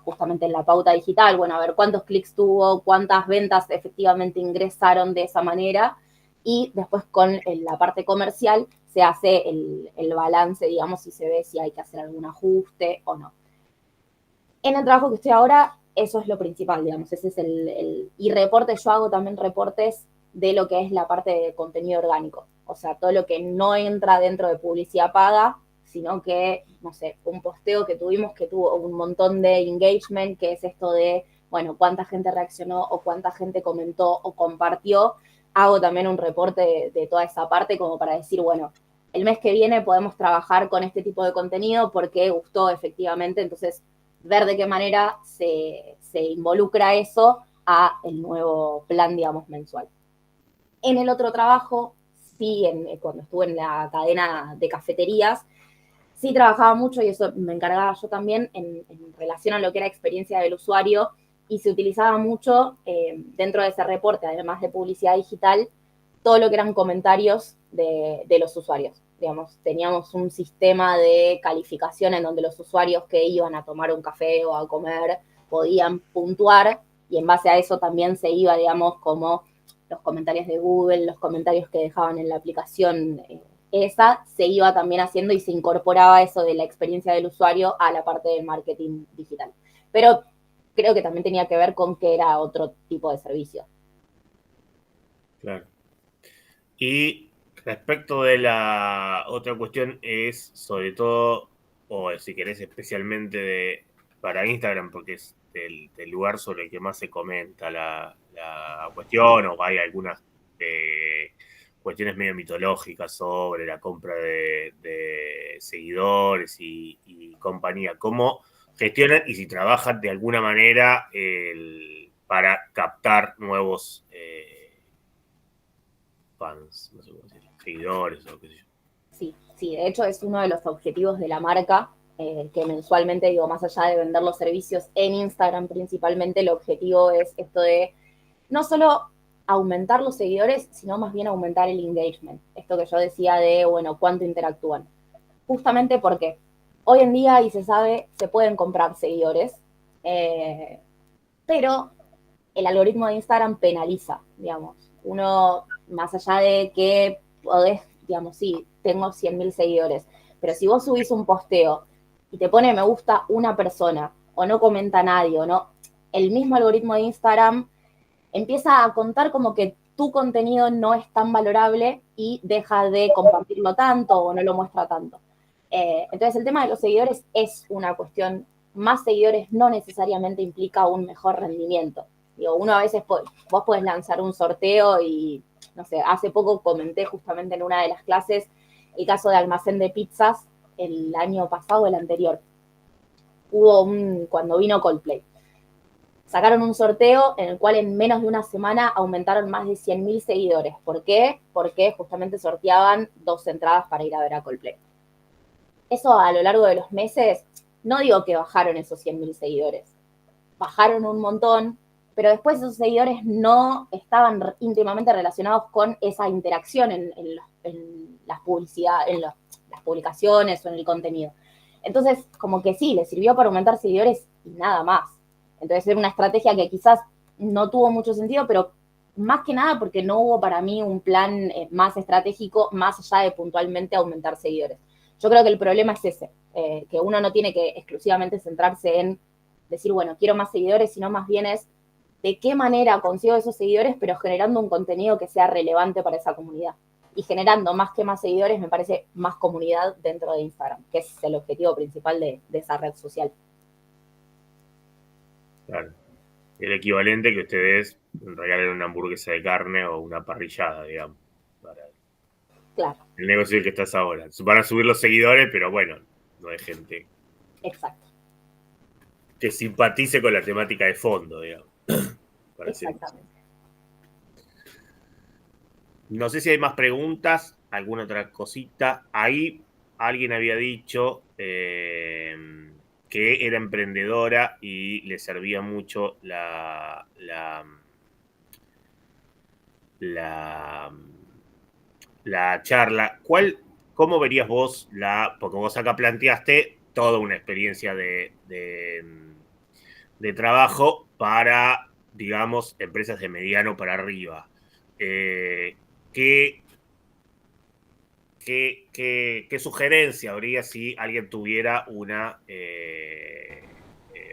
justamente en la pauta digital, bueno, a ver cuántos clics tuvo, cuántas ventas efectivamente ingresaron de esa manera, y después con la parte comercial se hace el balance, digamos, y se ve si hay que hacer algún ajuste o no. En el trabajo que estoy ahora, eso es lo principal, digamos, ese es y reportes, yo hago también reportes de lo que es la parte de contenido orgánico, o sea, todo lo que no entra dentro de publicidad paga, sino que, no sé, un posteo que tuvimos que tuvo un montón de engagement, que es esto de, bueno, cuánta gente reaccionó o cuánta gente comentó o compartió. Hago también un reporte de toda esa parte como para decir, bueno, el mes que viene podemos trabajar con este tipo de contenido porque gustó efectivamente, entonces ver de qué manera se involucra eso a el nuevo plan, digamos, mensual. En el otro trabajo, sí, cuando estuve en la cadena de cafeterías, sí trabajaba mucho, y eso me encargaba yo también, en relación a lo que era experiencia del usuario, y se utilizaba mucho dentro de ese reporte, además de publicidad digital, todo lo que eran comentarios de los usuarios. Digamos, teníamos un sistema de calificación en donde los usuarios que iban a tomar un café o a comer podían puntuar, y en base a eso también se iba, digamos, como los comentarios de Google, los comentarios que dejaban en la aplicación esa, se iba también haciendo y se incorporaba eso de la experiencia del usuario a la parte del marketing digital. Pero creo que también tenía que ver con que era otro tipo de servicio. Claro. Y respecto de la otra cuestión es sobre todo, o si querés especialmente para Instagram, porque es el lugar sobre el que más se comenta la cuestión, o hay algunas cuestiones medio mitológicas sobre la compra de seguidores y compañía. ¿Cómo gestionan y si trabajan de alguna manera para captar nuevos fans, no sé cómo decirlo, seguidores o qué sé yo? Sí, de hecho es uno de los objetivos de la marca, que mensualmente, digo, más allá de vender los servicios en Instagram principalmente, el objetivo es esto de no solo aumentar los seguidores, sino más bien aumentar el engagement. Esto que yo decía de, bueno, cuánto interactúan. Justamente porque hoy en día, y se sabe, se pueden comprar seguidores, pero el algoritmo de Instagram penaliza, digamos. Uno, más allá de que podés, digamos, sí, tengo 100.000 seguidores, pero si vos subís un posteo y te pone me gusta una persona, o no comenta nadie, o no, el mismo algoritmo de Instagram empieza a contar como que tu contenido no es tan valorable y deja de compartirlo tanto o no lo muestra tanto. Entonces el tema de los seguidores es una cuestión, más seguidores no necesariamente implica un mejor rendimiento. Digo, uno a veces, vos podés lanzar un sorteo y, no sé, hace poco comenté justamente en una de las clases el caso de Almacén de Pizzas el año pasado o el anterior. Cuando vino Coldplay. Sacaron un sorteo en el cual en menos de una semana aumentaron más de 100.000 seguidores. ¿Por qué? Porque justamente sorteaban 2 entradas para ir a ver a Coldplay. Eso a lo largo de los meses, no digo que bajaron esos 100.000 seguidores, bajaron un montón, pero después esos seguidores no estaban íntimamente relacionados con esa interacción en las publicaciones o en el contenido. Entonces, como que sí, les sirvió para aumentar seguidores y nada más. Entonces era una estrategia que quizás no tuvo mucho sentido, pero más que nada porque no hubo para mí un plan más estratégico, más allá de puntualmente aumentar seguidores. Yo creo que el problema es ese, que uno no tiene que exclusivamente centrarse en decir, bueno, quiero más seguidores, sino más bien es de qué manera consigo esos seguidores, pero generando un contenido que sea relevante para esa comunidad. Y generando más que más seguidores, me parece más comunidad dentro de Instagram, que es el objetivo principal de esa red social. Claro. El equivalente que ustedes regalen una hamburguesa de carne o una parrillada, digamos, para Claro, el negocio en el que estás ahora. Van a subir los seguidores, pero bueno, no hay gente exacto, que simpatice con la temática de fondo, digamos. exactamente. No sé si hay más preguntas, alguna otra cosita. Ahí alguien había dicho que era emprendedora y le servía mucho la charla. ¿Cómo verías vos porque vos acá planteaste toda una experiencia de trabajo para, digamos, empresas de mediano para arriba? ¿Qué, qué sugerencia habría si alguien tuviera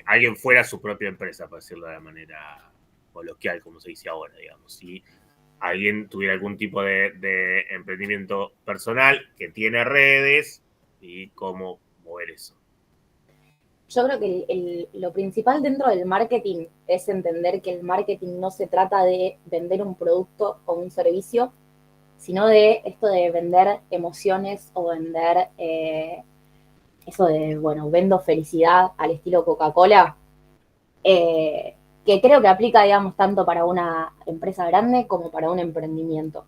alguien fuera su propia empresa, para decirlo de la manera coloquial, como se dice ahora, digamos? Si alguien tuviera algún tipo de emprendimiento personal que tiene redes y cómo mover eso. Yo creo que lo principal dentro del marketing es entender que el marketing no se trata de vender un producto o un servicio, sino de esto de vender emociones o vender eso de, bueno, vendo felicidad al estilo Coca-Cola, que creo que aplica, digamos, tanto para una empresa grande como para un emprendimiento.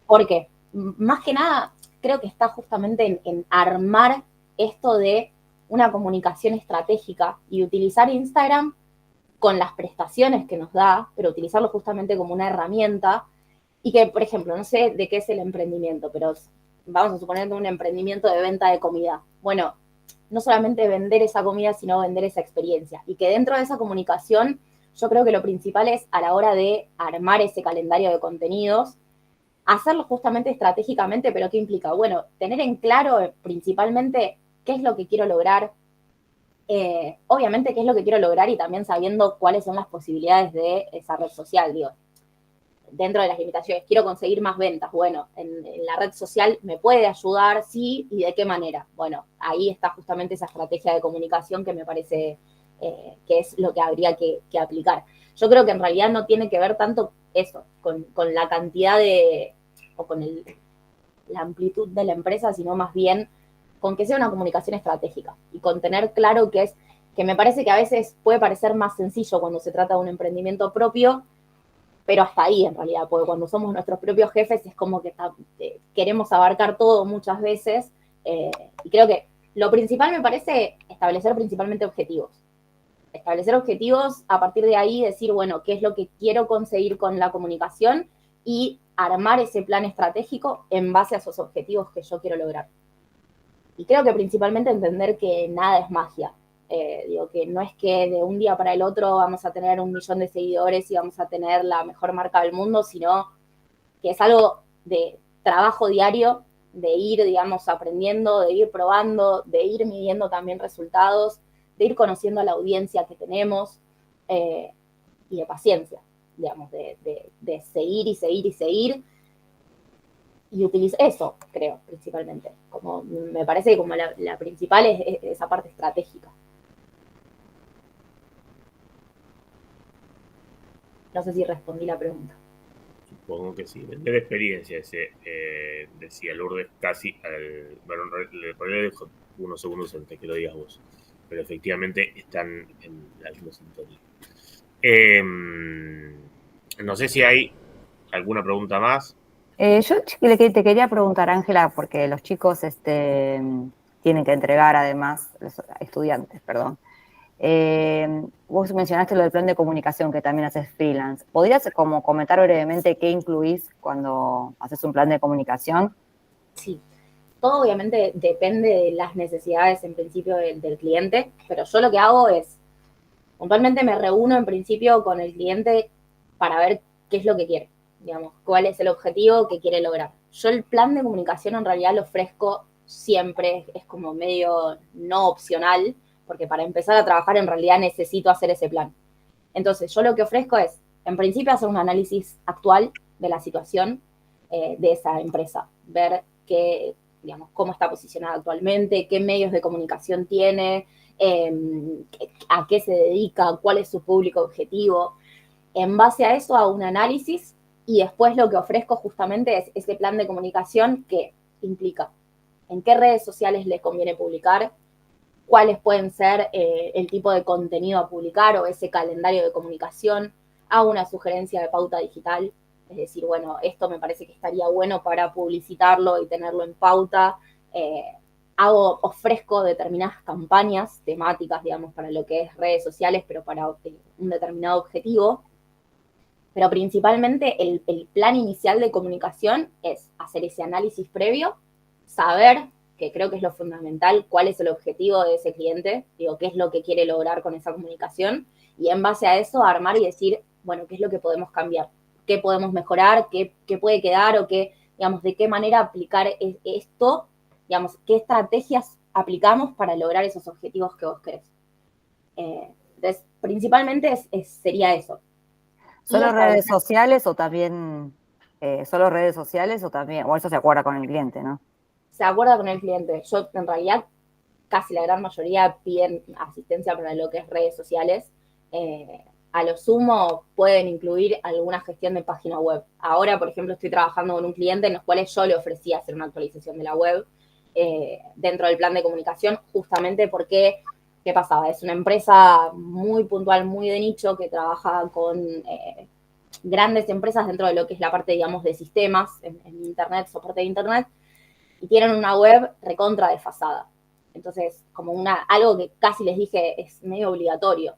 ¿Por qué? Más que nada, creo que está justamente en armar esto de una comunicación estratégica y utilizar Instagram con las prestaciones que nos da, pero utilizarlo justamente como una herramienta y que, por ejemplo, no sé de qué es el emprendimiento, pero vamos a suponer que un emprendimiento de venta de comida. Bueno, no solamente vender esa comida, sino vender esa experiencia. Y que dentro de esa comunicación, yo creo que lo principal es a la hora de armar ese calendario de contenidos, hacerlo justamente estratégicamente, pero ¿qué implica? Bueno, tener en claro principalmente qué es lo que quiero lograr, obviamente qué es lo que quiero lograr y también sabiendo cuáles son las posibilidades de esa red social, digo, dentro de las limitaciones, quiero conseguir más ventas, bueno, en la red social me puede ayudar, sí, y de qué manera. Bueno, ahí está justamente esa estrategia de comunicación que me parece que es lo que habría que aplicar. Yo creo que en realidad no tiene que ver tanto eso, con la cantidad o con la amplitud de la empresa, sino más bien con que sea una comunicación estratégica y con tener claro que me parece que a veces puede parecer más sencillo cuando se trata de un emprendimiento propio, pero hasta ahí en realidad, porque cuando somos nuestros propios jefes es como que queremos abarcar todo muchas veces, y creo que lo principal me parece establecer principalmente objetivos. Establecer objetivos, a partir de ahí decir, bueno, qué es lo que quiero conseguir con la comunicación y armar ese plan estratégico en base a esos objetivos que yo quiero lograr. Y creo que principalmente entender que nada es magia. Digo, que no es que de un día para el otro vamos a tener 1 millón de seguidores y vamos a tener la mejor marca del mundo, sino que es algo de trabajo diario, de ir, digamos, aprendiendo, de ir probando, de ir midiendo también resultados, de ir conociendo a la audiencia que tenemos y de paciencia, digamos, de seguir y seguir y seguir. Y utilizo eso, creo, principalmente. Como me parece que como la principal es esa parte estratégica. No sé si respondí la pregunta. Supongo que sí. Vender experiencia, decía Lourdes casi bueno, le dejo unos segundos antes que lo digas vos. Pero efectivamente están en la misma sintonía. No sé si hay alguna pregunta más. Yo te quería preguntar, Ángela, porque los chicos tienen que entregar además, los estudiantes, perdón. Vos mencionaste lo del plan de comunicación, que también haces freelance. ¿Podrías como comentar brevemente qué incluís cuando haces un plan de comunicación? Sí, todo obviamente depende de las necesidades en principio del cliente, pero yo lo que hago es, puntualmente me reúno en principio con el cliente para ver qué es lo que quiere, digamos, cuál es el objetivo que quiere lograr. Yo el plan de comunicación en realidad lo ofrezco siempre, es como medio no opcional, porque para empezar a trabajar en realidad necesito hacer ese plan. Entonces, yo lo que ofrezco es, en principio, hacer un análisis actual de la situación de esa empresa, ver qué, digamos, cómo está posicionada actualmente, qué medios de comunicación tiene, a qué se dedica, cuál es su público objetivo. En base a eso hago un análisis y después lo que ofrezco justamente es ese plan de comunicación que implica en qué redes sociales les conviene publicar, cuáles pueden ser el tipo de contenido a publicar o ese calendario de comunicación. Hago una sugerencia de pauta digital, es decir, bueno, esto me parece que estaría bueno para publicitarlo y tenerlo en pauta. Ofrezco determinadas campañas temáticas, digamos, para lo que es redes sociales, pero para un determinado objetivo. Pero principalmente el plan inicial de comunicación es hacer ese análisis previo, saber, que creo que es lo fundamental, cuál es el objetivo de ese cliente, digo, qué es lo que quiere lograr con esa comunicación, y en base a eso armar y decir, bueno, qué es lo que podemos cambiar, qué podemos mejorar, qué puede quedar, o qué, digamos, de qué manera aplicar esto, digamos, qué estrategias aplicamos para lograr esos objetivos que vos querés. Entonces, principalmente sería eso. ¿Solo redes sociales o también, o eso se acuerda con el cliente, ¿no? Se acuerda con el cliente. Yo, en realidad, casi la gran mayoría piden asistencia para lo que es redes sociales. A lo sumo pueden incluir alguna gestión de página web. Ahora, por ejemplo, estoy trabajando con un cliente en los cuales yo le ofrecí hacer una actualización de la web dentro del plan de comunicación, justamente porque, ¿qué pasaba? Es una empresa muy puntual, muy de nicho, que trabaja con grandes empresas dentro de lo que es la parte, digamos, de sistemas, en Internet, soporte de Internet, y tienen una web recontra desfasada. Entonces, como algo que casi les dije es medio obligatorio,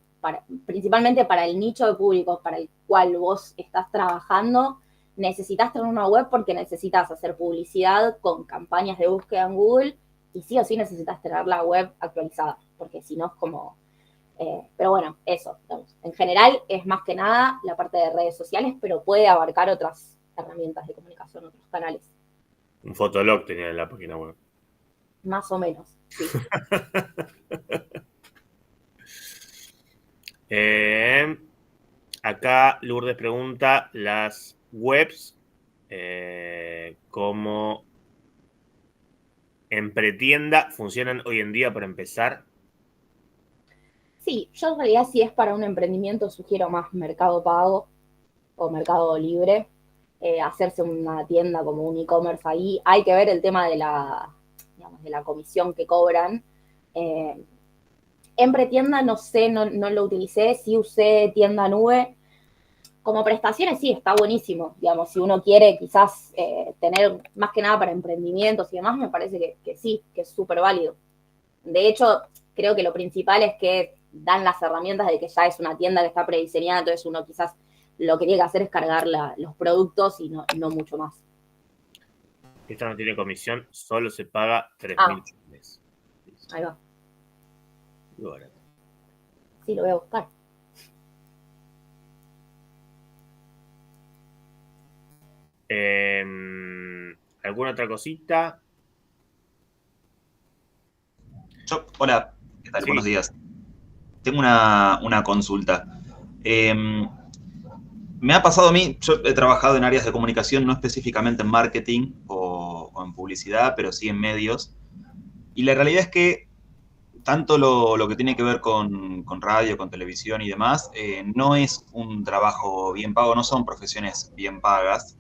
principalmente para el nicho de público para el cual vos estás trabajando, necesitas tener una web porque necesitas hacer publicidad con campañas de búsqueda en Google y sí o sí necesitas tener la web actualizada, porque si no es como... pero bueno, eso, digamos. En general es más que nada la parte de redes sociales, pero puede abarcar otras herramientas de comunicación, otros canales. Un fotolog tenía en la página web. Más o menos, sí. Acá Lourdes pregunta, las webs como en pretienda funcionan hoy en día para empezar. Sí, yo en realidad si es para un emprendimiento sugiero más Mercado Pago o Mercado Libre, hacerse una tienda como un e-commerce ahí. Hay que ver el tema de digamos, de la comisión que cobran. En pretienda no sé, no lo utilicé, sí usé tienda nube. Como prestaciones sí, está buenísimo. Digamos, si uno quiere quizás tener más que nada para emprendimientos y demás, me parece que sí, que es súper válido. De hecho, creo que lo principal es que dan las herramientas de que ya es una tienda que está prediseñada, entonces uno quizás lo que tiene que hacer es cargar los productos y no mucho más. Esta no tiene comisión, solo se paga 3.000 al mes. Ahí va. Muy barato. Sí, lo voy a buscar. ¿Alguna otra cosita? Hola, ¿qué tal? Sí. Buenos días. Tengo una consulta. Me ha pasado a mí, yo he trabajado en áreas de comunicación, no específicamente en marketing o en publicidad, pero sí en medios. Y la realidad es que tanto lo que tiene que ver con radio, con televisión y demás, no es un trabajo bien pago, no son profesiones bien pagas.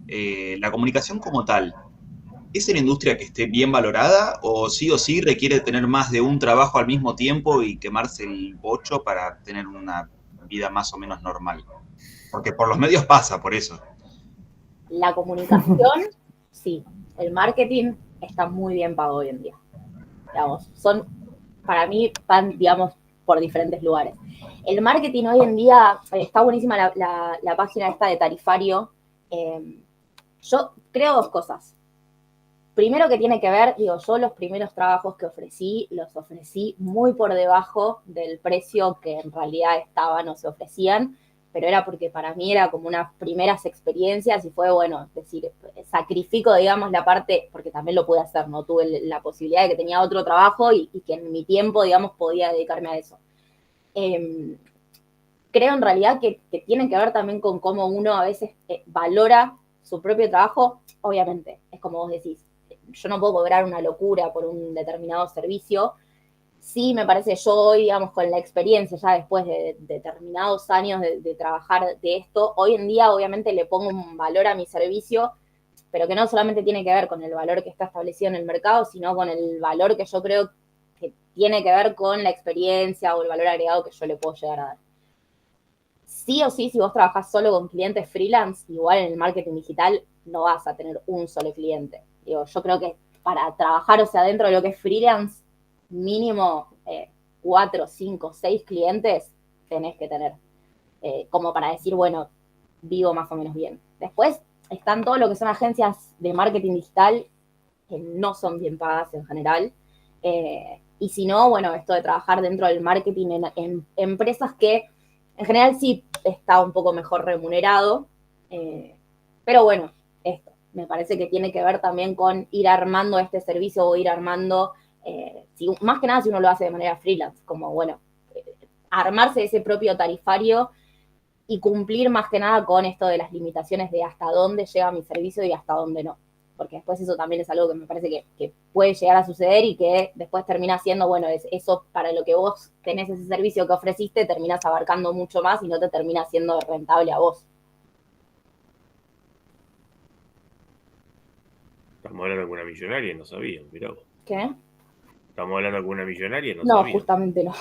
La comunicación como tal, ¿es una industria que esté bien valorada o sí requiere tener más de un trabajo al mismo tiempo y quemarse el bocho para tener una vida más o menos normal? Porque por los medios pasa, por eso. La comunicación, sí. El marketing está muy bien pago hoy en día. Digamos, para mí, van, digamos, por diferentes lugares. El marketing hoy en día, está buenísima la página esta de Tarifario. Yo creo dos cosas. Primero que tiene que ver, digo, yo los primeros trabajos que ofrecí, los ofrecí muy por debajo del precio que en realidad estaban o se ofrecían, pero era porque para mí era como unas primeras experiencias y fue, bueno, es decir, sacrifico, digamos, la parte, porque también lo pude hacer, ¿no? Tuve la posibilidad de que tenía otro trabajo y que en mi tiempo, digamos, podía dedicarme a eso. Creo en realidad que tiene que ver también con cómo uno a veces valora su propio trabajo. Obviamente, es como vos decís, yo no puedo cobrar una locura por un determinado servicio, Sí, me parece, yo hoy, digamos, con la experiencia, ya después de determinados años de trabajar de esto, hoy en día obviamente le pongo un valor a mi servicio, pero que no solamente tiene que ver con el valor que está establecido en el mercado, sino con el valor que yo creo que tiene que ver con la experiencia o el valor agregado que yo le puedo llegar a dar. Sí o sí, si vos trabajás solo con clientes freelance, igual en el marketing digital no vas a tener un solo cliente. Digo, yo creo que para trabajar, o sea, dentro de lo que es freelance, mínimo 4, 5, 6 clientes tenés que tener, como para decir, bueno, vivo más o menos bien. Después están todo lo que son agencias de marketing digital que no son bien pagas en general. Y si no, bueno, esto de trabajar dentro del marketing en empresas que en general sí está un poco mejor remunerado, pero bueno, esto me parece que tiene que ver también con ir armando este servicio o ir armando, más que nada si uno lo hace de manera freelance, como bueno, armarse ese propio tarifario y cumplir más que nada con esto de las limitaciones de hasta dónde llega mi servicio y hasta dónde no. Porque después eso también es algo que me parece que puede llegar a suceder y que después termina siendo, bueno, eso para lo que vos tenés ese servicio que ofreciste, terminás abarcando mucho más y no te termina siendo rentable a vos. Estamos hablando de alguna millonaria, no sabía, mirá vos. ¿Qué? Estamos hablando de alguna millonaria, no No, sabía. justamente no.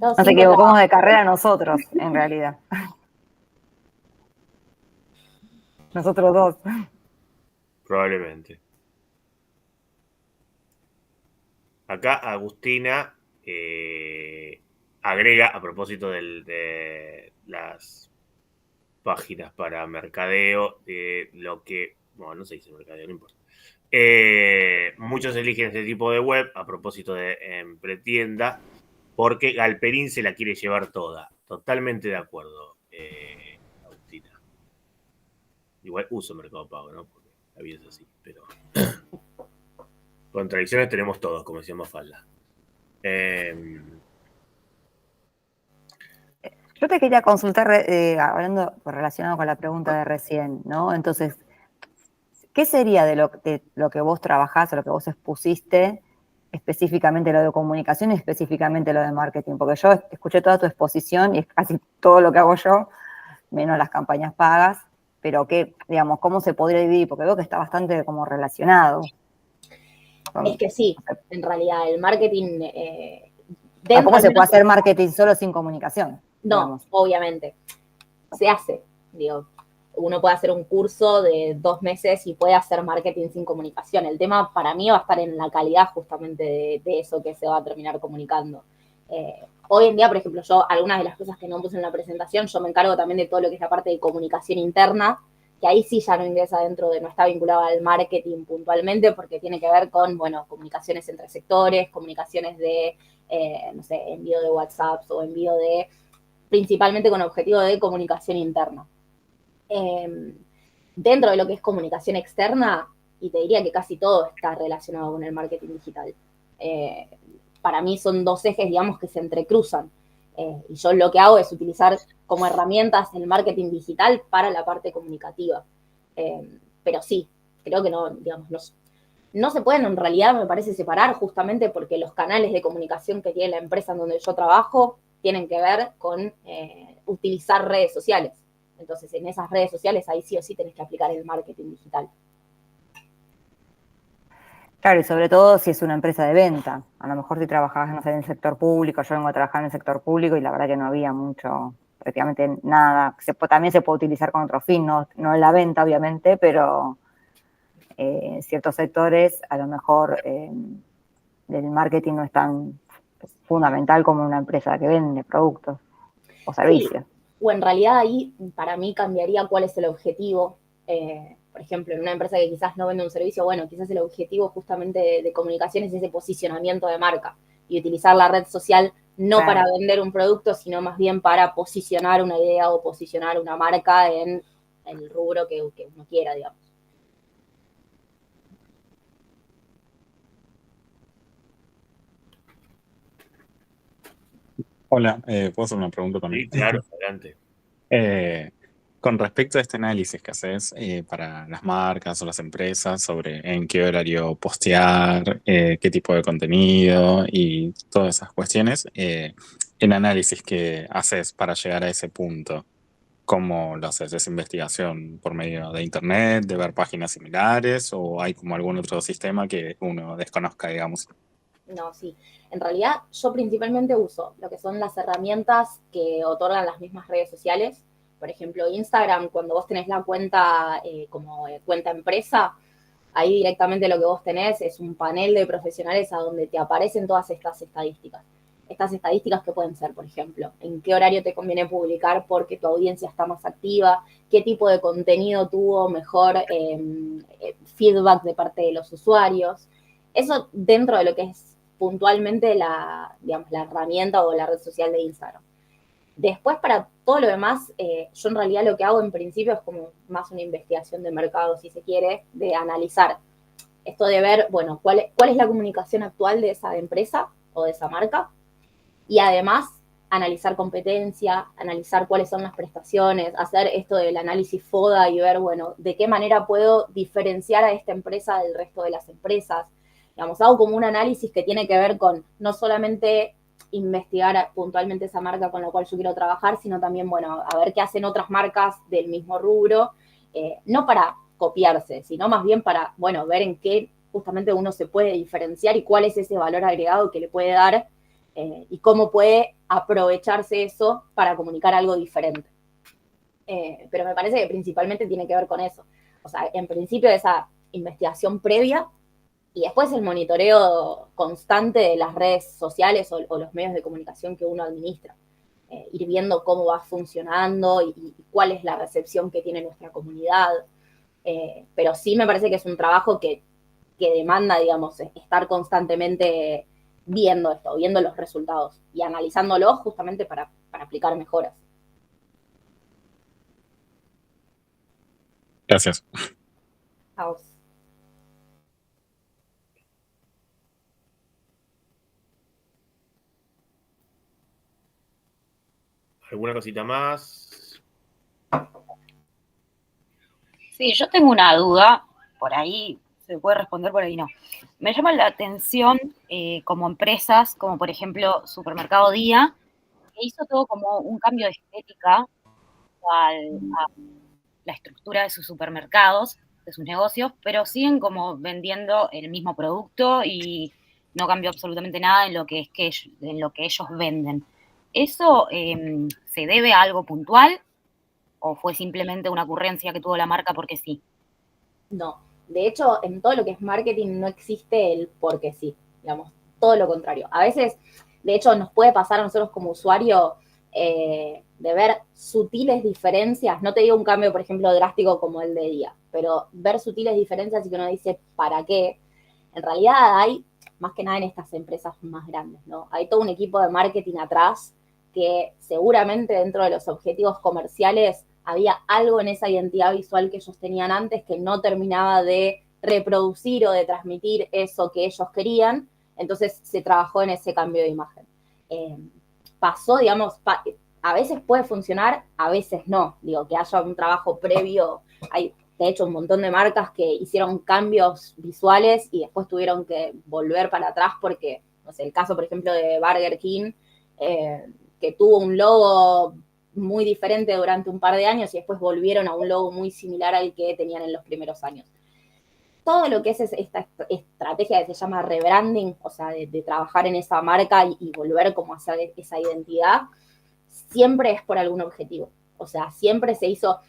No, Nos equivocamos de carrera nosotros, en realidad. Nosotros dos. Probablemente. Acá Agustina agrega, a propósito de las páginas para mercadeo, de lo que, bueno, no se dice mercadeo, no importa. Muchos eligen este tipo de web, a propósito de Pretienda, porque Galperín se la quiere llevar toda. Totalmente de acuerdo, Agustina. Igual uso Mercado Pago, ¿no? Porque la vida es así, pero contradicciones tenemos todos, como decía Mafalda. Yo te quería consultar, hablando relacionado con la pregunta de recién, ¿no? Entonces, ¿qué sería de lo que vos trabajás o lo que vos expusiste, específicamente lo de comunicación y específicamente lo de marketing? Porque yo escuché toda tu exposición y es casi todo lo que hago yo, menos las campañas pagas, pero qué, digamos, ¿cómo se podría dividir? Porque veo que está bastante como relacionado. Es que sí, en realidad el marketing... ¿Cómo se puede hacer marketing solo sin comunicación? No, Digamos. obviamente. Se hace. Digo, uno puede hacer un curso de 2 meses y puede hacer marketing sin comunicación. El tema para mí va a estar en la calidad justamente de eso que se va a terminar comunicando. Hoy en día, por ejemplo, yo algunas de las cosas que no puse en la presentación, yo me encargo también de todo lo que es la parte de comunicación interna, que ahí sí ya no ingresa dentro de, no está vinculado al marketing puntualmente, porque tiene que ver con, bueno, comunicaciones entre sectores, comunicaciones de, no sé, envío de WhatsApp o envío de, principalmente con objetivo de comunicación interna. Dentro de lo que es comunicación externa, y te diría que casi todo está relacionado con el marketing digital. Para mí son dos ejes, digamos, que se entrecruzan. Y yo lo que hago es utilizar como herramientas el marketing digital para la parte comunicativa. Pero sí, creo que no, digamos, no se pueden en realidad, me parece, separar justamente porque los canales de comunicación que tiene la empresa en donde yo trabajo tienen que ver con utilizar redes sociales. Entonces, en esas redes sociales, ahí sí o sí tenés que aplicar el marketing digital. Claro, y sobre todo si es una empresa de venta. A lo mejor si trabajabas, no sé, en el sector público, yo vengo a trabajar en el sector público y la verdad que no había mucho, prácticamente nada. También se puede utilizar con otro fin, no en la venta, obviamente, pero en ciertos sectores a lo mejor el marketing no es tan fundamental como una empresa que vende productos o servicios. Sí. O en realidad ahí para mí cambiaría cuál es el objetivo. Por ejemplo, en una empresa que quizás no vende un servicio, bueno, quizás el objetivo justamente de comunicación es ese posicionamiento de marca y utilizar la red social no para vender un producto, sino más bien para posicionar una idea o posicionar una marca en el rubro que uno quiera, digamos. Hola, ¿puedo hacer una pregunta también? Sí, claro, adelante. Con respecto a este análisis que haces para las marcas o las empresas sobre en qué horario postear, qué tipo de contenido y todas esas cuestiones, el análisis que haces para llegar a ese punto, ¿cómo lo haces? ¿Es investigación por medio de internet, de ver páginas similares o hay como algún otro sistema que uno desconozca, digamos? No, sí. En realidad, yo principalmente uso lo que son las herramientas que otorgan las mismas redes sociales. Por ejemplo, Instagram, cuando vos tenés la cuenta como cuenta empresa, ahí directamente lo que vos tenés es un panel de profesionales a donde te aparecen todas estas estadísticas. Estas estadísticas que pueden ser, por ejemplo, en qué horario te conviene publicar porque tu audiencia está más activa, qué tipo de contenido tuvo mejor feedback de parte de los usuarios. Eso dentro de lo que es puntualmente digamos, la herramienta o la red social de Instagram. Después, para todo lo demás, yo en realidad lo que hago en principio es como más una investigación de mercado, si se quiere, de analizar esto de ver, bueno, cuál es la comunicación actual de esa empresa o de esa marca, y además analizar competencia, analizar cuáles son las prestaciones, hacer esto del análisis FODA y ver, bueno, de qué manera puedo diferenciar a esta empresa del resto de las empresas. Digamos, hago como un análisis que tiene que ver con no solamente investigar puntualmente esa marca con la cual yo quiero trabajar, sino también, bueno, a ver qué hacen otras marcas del mismo rubro, no para copiarse, sino más bien para, bueno, ver en qué justamente uno se puede diferenciar y cuál es ese valor agregado que le puede dar y cómo puede aprovecharse eso para comunicar algo diferente. Pero me parece que principalmente tiene que ver con eso. O sea, en principio esa investigación previa y después el monitoreo constante de las redes sociales o los medios de comunicación que uno administra. Ir viendo cómo va funcionando y cuál es la recepción que tiene nuestra comunidad. Pero sí me parece que es un trabajo que demanda, digamos, estar constantemente viendo esto, viendo los resultados y analizándolos justamente para aplicar mejoras. Gracias. A vos. ¿Alguna cosita más? Sí, yo tengo una duda, por ahí se puede responder, por ahí no. Me llama la atención como empresas, como por ejemplo Supermercado Día, que hizo todo como un cambio de estética a la estructura de sus supermercados, de sus negocios, pero siguen como vendiendo el mismo producto y no cambió absolutamente nada en lo que en lo que ellos venden. ¿Eso se debe a algo puntual o fue simplemente una ocurrencia que tuvo la marca porque sí? No, de hecho, en todo lo que es marketing no existe el porque sí, digamos, todo lo contrario. A veces, de hecho, nos puede pasar a nosotros como usuario de ver sutiles diferencias, no te digo un cambio, por ejemplo, drástico como el de Día, pero ver sutiles diferencias y que uno dice, ¿para qué? En realidad hay, más que nada en estas empresas más grandes, ¿no? Hay todo un equipo de marketing atrás que seguramente dentro de los objetivos comerciales había algo en esa identidad visual que ellos tenían antes que no terminaba de reproducir o de transmitir eso que ellos querían, entonces se trabajó en ese cambio de imagen. Pasó, digamos, a veces puede funcionar, a veces no, digo, que haya un trabajo previo, hay de hecho un montón de marcas que hicieron cambios visuales y después tuvieron que volver para atrás porque, no sé, el caso, por ejemplo, de Burger King, que tuvo un logo muy diferente durante un par de años y después volvieron a un logo muy similar al que tenían en los primeros años. Todo lo que es esta estrategia que se llama rebranding, o sea, de trabajar en esa marca y volver como a hacer esa identidad, siempre es por algún objetivo. O sea, siempre se hizo,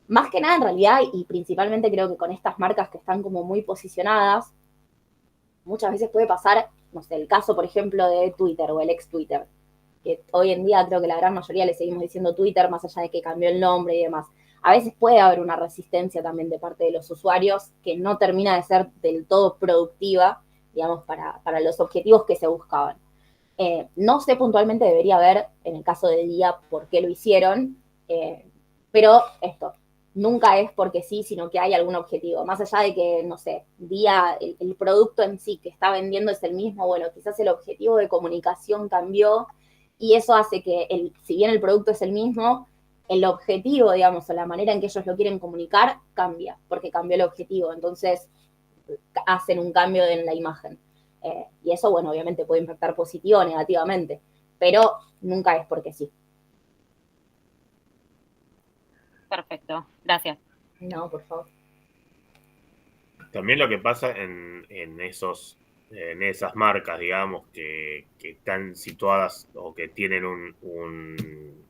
más que nada en realidad, y principalmente creo que con estas marcas que están como muy posicionadas, muchas veces puede pasar, no sé, el caso, por ejemplo, de Twitter o el ex Twitter, que hoy en día creo que la gran mayoría le seguimos diciendo Twitter, más allá de que cambió el nombre y demás. A veces puede haber una resistencia también de parte de los usuarios que no termina de ser del todo productiva, digamos, para los objetivos que se buscaban. No sé puntualmente, debería haber, en el caso de Día, por qué lo hicieron, pero esto, nunca es porque sí, sino que hay algún objetivo. Más allá de que, no sé, Día, el producto en sí que está vendiendo es el mismo, bueno, quizás el objetivo de comunicación cambió y eso hace que, si bien el producto es el mismo, el objetivo, digamos, o la manera en que ellos lo quieren comunicar cambia, porque cambió el objetivo. Entonces, hacen un cambio en la imagen. Y eso, bueno, obviamente puede impactar positivo o negativamente, pero nunca es porque sí. Perfecto, gracias. No, por favor. También lo que pasa en esas marcas, digamos, que están situadas o que tienen un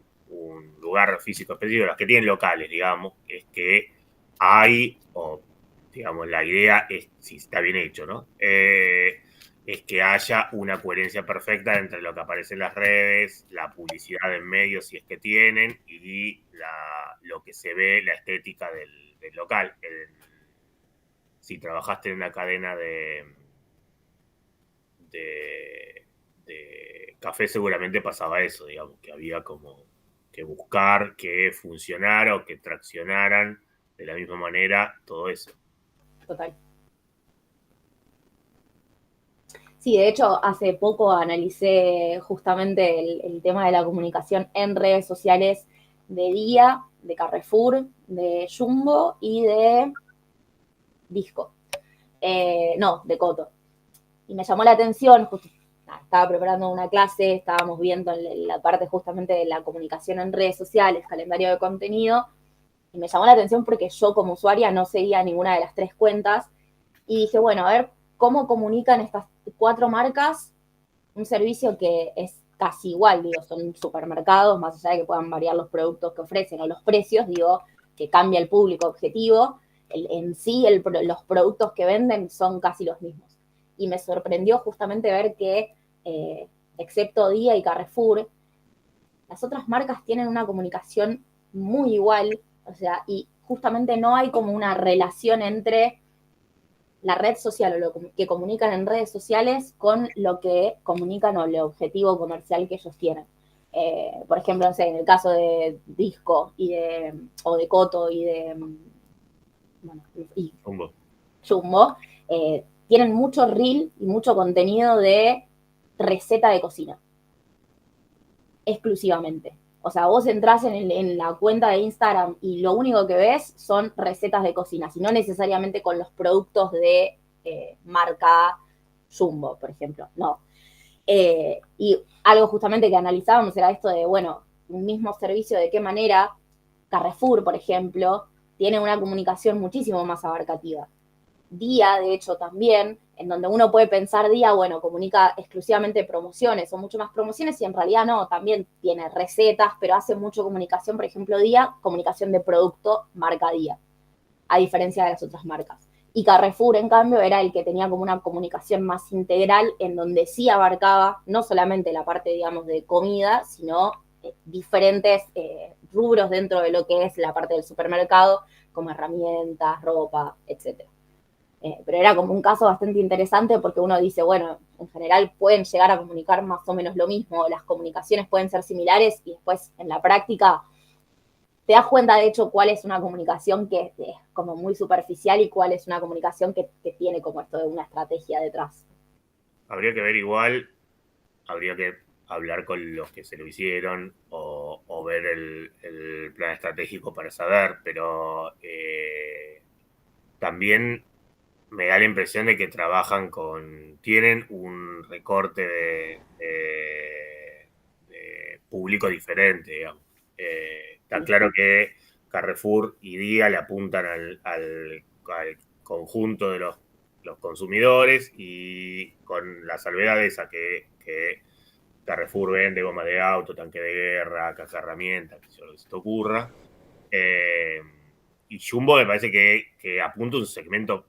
lugar físico específico, las que tienen locales, digamos, es que hay, o digamos, la idea es, si está bien hecho, ¿no? Es que haya una coherencia perfecta entre lo que aparece en las redes, la publicidad en medios, si es que tienen, y lo que se ve, la estética del local. Si trabajaste en una cadena de café, seguramente pasaba eso, digamos, que había como que buscar que funcionara o que traccionaran de la misma manera todo eso. Total. Sí, de hecho, hace poco analicé justamente el tema de la comunicación en redes sociales de Día, de Carrefour, de Jumbo y de Disco. No, de Coto. Y me llamó la atención, justo, estaba preparando una clase, estábamos viendo la parte justamente de la comunicación en redes sociales, calendario de contenido, y me llamó la atención porque yo como usuaria no seguía ninguna de las 3 cuentas, y dije, bueno, a ver cómo comunican estas 4 marcas un servicio que es casi igual, digo, son supermercados, más allá de que puedan variar los productos que ofrecen o los precios, digo, que cambia el público objetivo, en sí los productos que venden son casi los mismos. Y me sorprendió justamente ver que, excepto Día y Carrefour, las otras marcas tienen una comunicación muy igual, o sea, y justamente no hay como una relación entre la red social o lo que comunican en redes sociales con lo que comunican o el objetivo comercial que ellos tienen. Por ejemplo, no sé, en el caso de Disco o de Coto y de Jumbo, tienen mucho reel y mucho contenido de receta de cocina. Exclusivamente. O sea, vos entrás en la cuenta de Instagram y lo único que ves son recetas de cocina, y no necesariamente con los productos de marca Jumbo, por ejemplo. No. Y algo justamente que analizábamos era esto de, bueno, un mismo servicio, de qué manera Carrefour, por ejemplo, tiene una comunicación muchísimo más abarcativa. Día, de hecho, también, en donde uno puede pensar Día, bueno, comunica exclusivamente promociones o mucho más promociones, y en realidad no, también tiene recetas, pero hace mucho comunicación, por ejemplo, Día, comunicación de producto, marca Día, a diferencia de las otras marcas. Y Carrefour, en cambio, era el que tenía como una comunicación más integral, en donde sí abarcaba no solamente la parte, digamos, de comida, sino diferentes rubros dentro de lo que es la parte del supermercado, como herramientas, ropa, etcétera. Pero era como un caso bastante interesante porque uno dice, bueno, en general pueden llegar a comunicar más o menos lo mismo, las comunicaciones pueden ser similares, y después en la práctica te das cuenta, de hecho, cuál es una comunicación que es como muy superficial y cuál es una comunicación que tiene como esto de una estrategia detrás. Habría que ver igual, habría que hablar con los que se lo hicieron o ver el plan estratégico para saber, pero también me da la impresión de que tienen un recorte de público diferente, digamos. Está claro que Carrefour y Día le apuntan al conjunto de los consumidores, y con la salvedad esa que Carrefour vende goma de auto, tanque de guerra, caja herramientas, que lo que se te ocurra. Y Jumbo me parece que apunta un segmento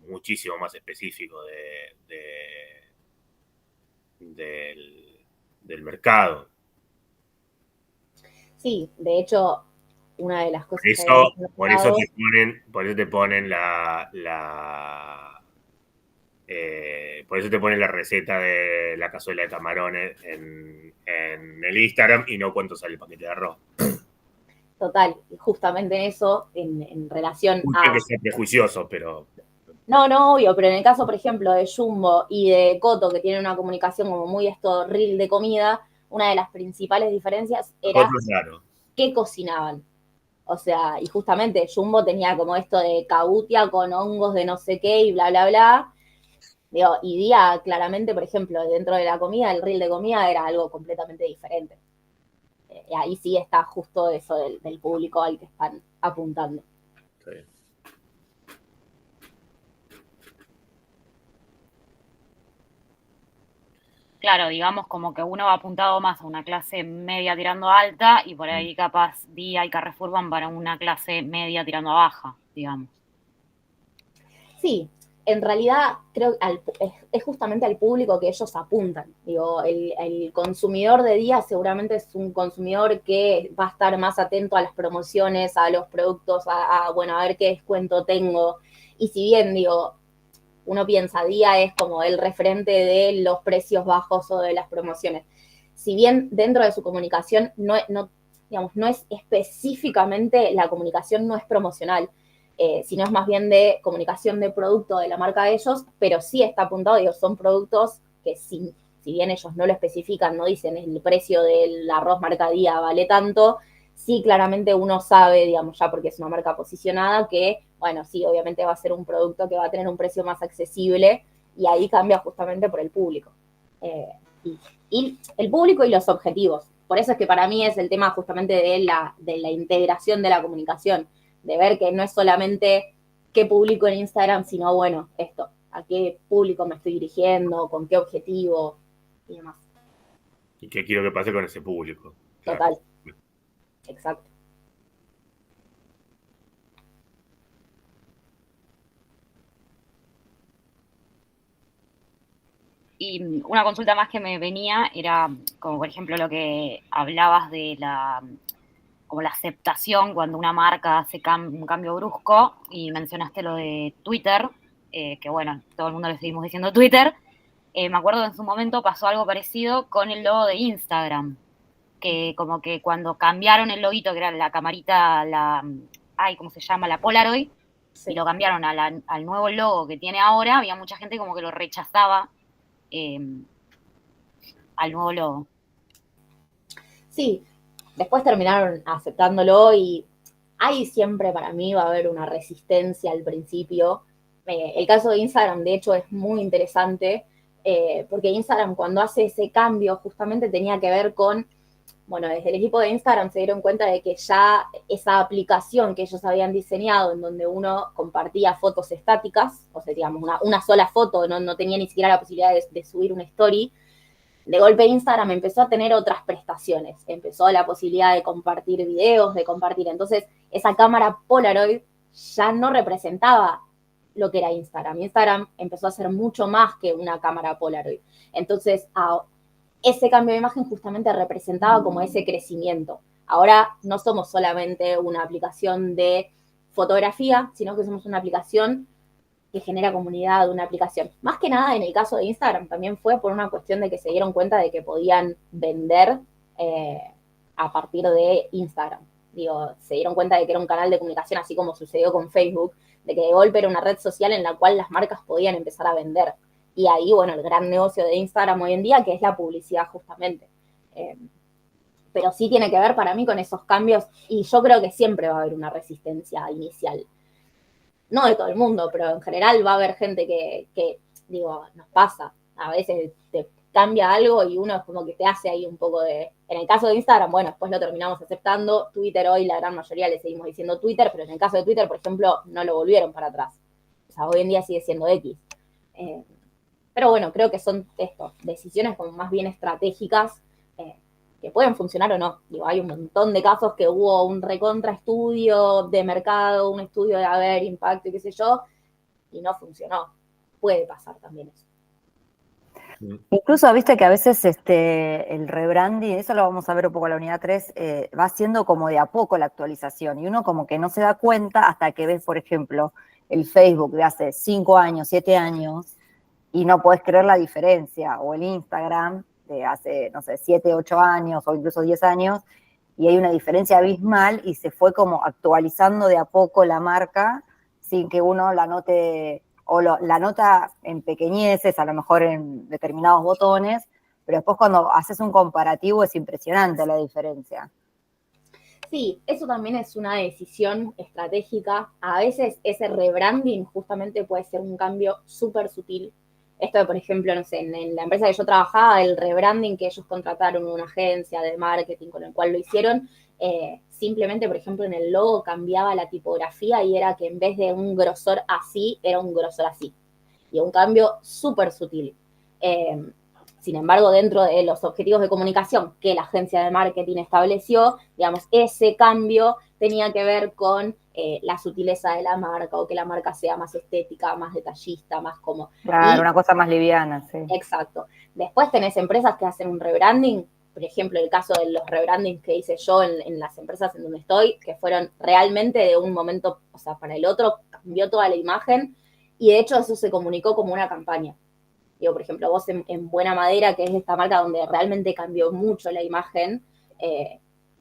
muchísimo más específico del mercado. Sí, de hecho, una de las cosas por eso te ponen por eso te ponen la receta de la cazuela de camarones en el Instagram y no cuánto sale el paquete de arroz. Total, justamente en eso, en relación a... que sea prejuicioso, pero... No, obvio, pero en el caso, por ejemplo, de Jumbo y de Coto, que tienen una comunicación como muy reel de comida, una de las principales diferencias era... Coto es raro. qué cocinaban. O sea, y justamente Jumbo tenía como esto de cabutia con hongos de no sé qué y bla, bla, bla. Digo, y Día, claramente, por ejemplo, dentro de la comida, el reel de comida era algo completamente diferente. Y ahí sí está justo eso del público al que están apuntando. Está bien. Claro, digamos como que uno va apuntado más a una clase media tirando a alta y por ahí capaz Día y Carrefour van para una clase media tirando a baja, digamos. Sí, en realidad creo que es justamente al público que ellos apuntan. Digo, el consumidor de Día seguramente es un consumidor que va a estar más atento a las promociones, a los productos, bueno, a ver qué descuento tengo. Y si bien, digo, uno piensa, Día es como el referente de los precios bajos o de las promociones. Si bien dentro de su comunicación digamos, no es específicamente, la comunicación no es promocional, sino es más bien de comunicación de producto de la marca de ellos, pero sí está apuntado, digo, son productos que si bien ellos no lo especifican, no dicen el precio del arroz marca Día vale tanto, sí claramente uno sabe, digamos, ya porque es una marca posicionada, que, bueno, sí, obviamente va a ser un producto que va a tener un precio más accesible y ahí cambia justamente por el público. Y el público y los objetivos. Por eso es que para mí es el tema justamente de la integración de la comunicación, de ver que no es solamente qué publico en Instagram, sino, bueno, esto, a qué público me estoy dirigiendo, con qué objetivo y demás. ¿Y qué quiero que pase con ese público? Claro. Total. Exacto. Y una consulta más que me venía era, como por ejemplo lo que hablabas de como la aceptación cuando una marca hace un cambio brusco, y mencionaste lo de Twitter, que bueno, todo el mundo le seguimos diciendo Twitter. Me acuerdo que en su momento pasó algo parecido con el logo de Instagram, que como que cuando cambiaron el loguito, que era la camarita, ¿cómo se llama? La Polaroid, sí, y lo cambiaron al nuevo logo que tiene ahora, había mucha gente como que lo rechazaba al nuevo logo. Sí, después terminaron aceptándolo y ahí siempre para mí va a haber una resistencia al principio. El caso de Instagram, de hecho, es muy interesante porque Instagram cuando hace ese cambio justamente tenía que ver con, bueno, desde el equipo de Instagram se dieron cuenta de que ya esa aplicación que ellos habían diseñado en donde uno compartía fotos estáticas, o sea, digamos, una sola foto, no tenía ni siquiera la posibilidad de subir una story. De golpe Instagram empezó a tener otras prestaciones, empezó la posibilidad de compartir videos, de compartir, entonces esa cámara Polaroid ya no representaba lo que era Instagram. Instagram empezó a ser mucho más que una cámara Polaroid. Entonces, ese cambio de imagen justamente representaba como ese crecimiento. Ahora no somos solamente una aplicación de fotografía, sino que somos una aplicación que genera comunidad, una aplicación. Más que nada en el caso de Instagram también fue por una cuestión de que se dieron cuenta de que podían vender a partir de Instagram. Digo, se dieron cuenta de que era un canal de comunicación, así como sucedió con Facebook, de que de golpe era una red social en la cual las marcas podían empezar a vender. Y ahí, bueno, el gran negocio de Instagram hoy en día, que es la publicidad justamente. Pero sí tiene que ver para mí con esos cambios, y yo creo que siempre va a haber una resistencia inicial. No de todo el mundo, pero en general va a haber gente que digo, nos pasa. A veces te cambia algo y uno es como que te hace ahí un poco de... En el caso de Instagram, bueno, después lo terminamos aceptando. Twitter hoy la gran mayoría le seguimos diciendo Twitter, pero en el caso de Twitter, por ejemplo, no lo volvieron para atrás. O sea, hoy en día sigue siendo X. Pero bueno, creo que son decisiones como más bien estratégicas que pueden funcionar o no. Digo, hay un montón de casos que hubo un recontra estudio de mercado, un estudio de impacto y qué sé yo, y no funcionó. Puede pasar también eso. Incluso, viste que a veces el rebranding, eso lo vamos a ver un poco en la unidad 3, va siendo como de a poco la actualización, y uno como que no se da cuenta hasta que ves, por ejemplo, el Facebook de hace 5 años, 7 años, y no podés creer la diferencia, o el Instagram de hace, no sé, 7, 8 años, o incluso 10 años, y hay una diferencia abismal, y se fue como actualizando de a poco la marca, sin que uno la note, o la nota en pequeñeces, a lo mejor en determinados botones, pero después cuando haces un comparativo es impresionante la diferencia. Sí, eso también es una decisión estratégica. A veces ese rebranding justamente puede ser un cambio súper sutil. Esto de, por ejemplo, no sé, en la empresa que yo trabajaba, el rebranding que ellos contrataron una agencia de marketing con el cual lo hicieron, simplemente, por ejemplo, en el logo cambiaba la tipografía y era que en vez de un grosor así, era un grosor así. Y un cambio súper sutil. Sin embargo, dentro de los objetivos de comunicación que la agencia de marketing estableció, digamos, ese cambio tenía que ver con la sutileza de la marca o que la marca sea más estética, más detallista, más como... Claro, Y, una cosa más liviana, sí. exacto. Después tenés empresas que hacen un rebranding, por ejemplo, el caso de los rebrandings que hice yo en las empresas en donde estoy, que fueron realmente de un momento, o sea, para el otro, cambió toda la imagen y de hecho eso se comunicó como una campaña. Digo, por ejemplo, vos en Buena Madera, que es esta marca donde realmente cambió mucho la imagen,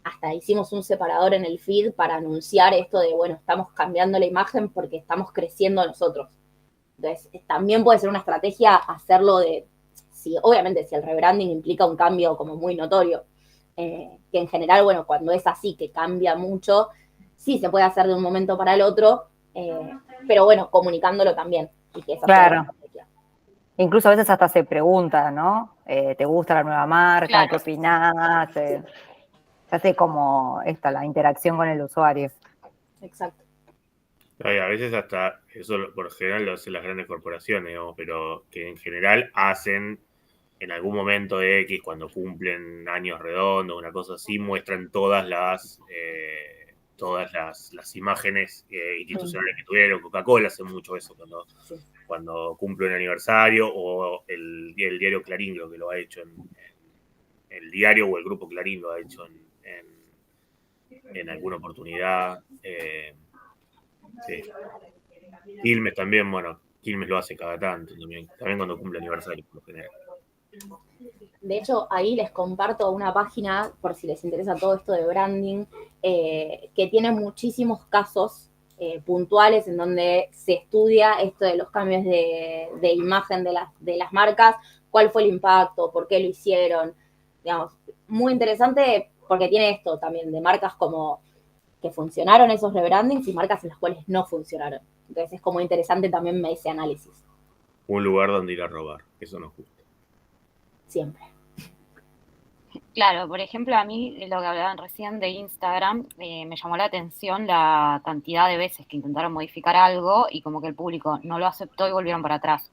hasta hicimos un separador en el feed para anunciar esto de, bueno, estamos cambiando la imagen porque estamos creciendo nosotros. Entonces, también puede ser una estrategia hacerlo de, si, obviamente, si el rebranding implica un cambio como muy notorio, que en general, bueno, cuando es así, que cambia mucho, sí se puede hacer de un momento para el otro, pero bueno, comunicándolo también, y que esa sea la Claro. estrategia. Incluso a veces hasta se pregunta, ¿no? ¿Te gusta la nueva marca? Claro. ¿Qué opinás? Se hace como la interacción con el usuario. Exacto. Ay, a veces hasta eso por lo general lo hacen las grandes corporaciones, digamos, pero que en general hacen en algún momento X, cuando cumplen años redondos, una cosa así, muestran las imágenes institucionales que tuvieron. Coca-Cola hace mucho eso cuando cumple un aniversario, o el diario Clarín, creo que lo ha hecho el diario o el grupo Clarín lo ha hecho en alguna oportunidad. Sí. Quilmes también, bueno, Quilmes lo hace cada tanto también cuando cumple aniversario, por lo general. De hecho, ahí les comparto una página, por si les interesa todo esto de branding, que tiene muchísimos casos puntuales en donde se estudia esto de los cambios de imagen de las marcas, cuál fue el impacto, por qué lo hicieron. Digamos, muy interesante porque tiene esto también de marcas como que funcionaron esos rebrandings y marcas en las cuales no funcionaron. Entonces es como interesante también ese análisis, Un lugar donde ir a robar, eso nos gusta. siempre. Claro, por ejemplo, a mí lo que hablaban recién de Instagram, me llamó la atención la cantidad de veces que intentaron modificar algo y como que el público no lo aceptó y volvieron para atrás.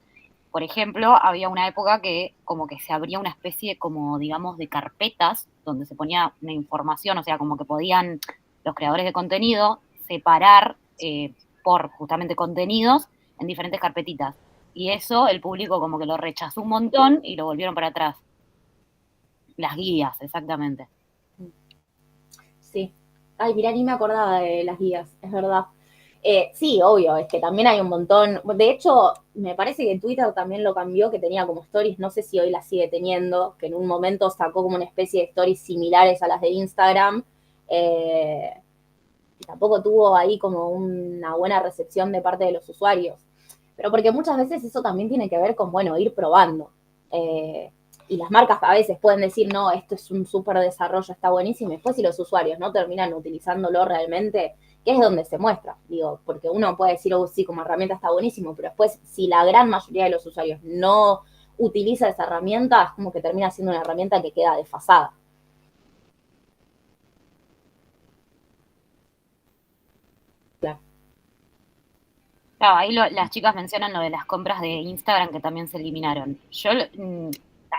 Por ejemplo, había una época que como que se abría una especie como, digamos, de carpetas donde se ponía una información, o sea, como que podían los creadores de contenido separar por justamente contenidos en diferentes carpetitas. Y eso el público como que lo rechazó un montón y lo volvieron para atrás. Las guías, exactamente. Sí. Ay, mirá, ni me acordaba de las guías, es verdad. Sí, obvio, es que también hay un montón. De hecho, me parece que Twitter también lo cambió, que tenía como stories, no sé si hoy las sigue teniendo, que en un momento sacó como una especie de stories similares a las de Instagram. Y tampoco tuvo ahí como una buena recepción de parte de los usuarios. Pero porque muchas veces eso también tiene que ver con, bueno, ir probando. Y las marcas a veces pueden decir, no, esto es un súper desarrollo, está buenísimo, y después si los usuarios no terminan utilizándolo realmente, que es donde se muestra, digo, porque uno puede decir, oh, sí, como herramienta está buenísimo, pero después si la gran mayoría de los usuarios no utiliza esa herramienta, es como que termina siendo una herramienta que queda desfasada. Claro. Claro, ahí las chicas mencionan lo de las compras de Instagram que también se eliminaron.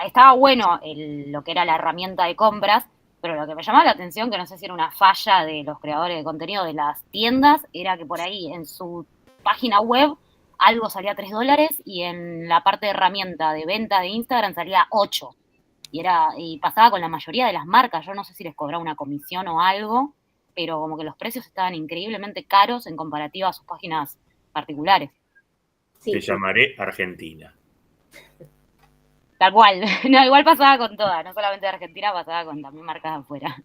Estaba bueno lo que era la herramienta de compras, pero lo que me llamaba la atención, que no sé si era una falla de los creadores de contenido de las tiendas, era que por ahí en su página web algo salía $3 y en la parte de herramienta de venta de Instagram salía 8. Y pasaba con la mayoría de las marcas. Yo no sé si les cobraba una comisión o algo, pero como que los precios estaban increíblemente caros en comparativa a sus páginas particulares. Te Sí, llamaré Argentina. Tal cual. No, igual pasaba con todas, no solamente de Argentina, pasaba con también marcas de afuera.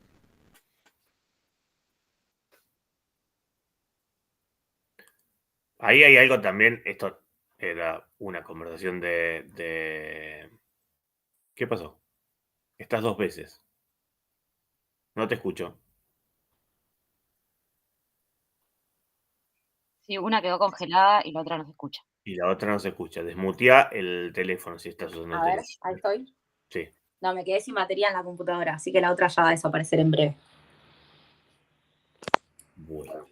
Ahí hay algo también, esto era una conversación ¿Qué pasó? Estás dos veces. No te escucho. Sí, una quedó congelada y la otra no se escucha. Y la otra no se escucha. Desmutea el teléfono si estás usando el A ver, teléfono. ahí estoy. Sí. No, me quedé sin batería en la computadora, así que la otra ya va a desaparecer en breve. Bueno.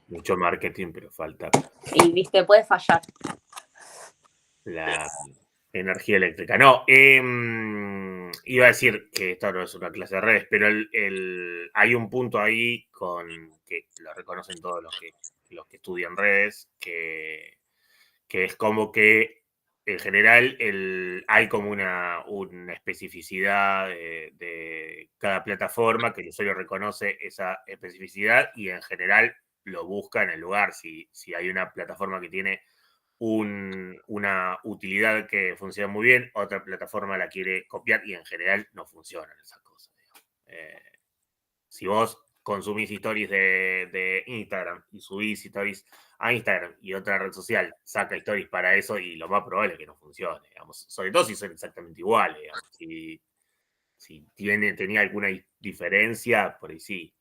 Mucho marketing, pero falta Y viste, puede fallar. la energía eléctrica. No, iba a decir que esto no es una clase de redes, pero hay un punto ahí que lo reconocen todos los que estudian redes, que es como que en general hay como una especificidad de cada plataforma, que el usuario reconoce esa especificidad y en general lo busca en el lugar. Si hay una plataforma que tiene una utilidad que funciona muy bien, otra plataforma la quiere copiar y en general no funcionan esas cosas. Si vos consumís stories de Instagram y subís stories a Instagram y otra red social saca stories para eso y lo más probable es que no funcione, digamos. Sobre todo si son exactamente iguales, digamos. Si tenía alguna diferencia, por ahí sí.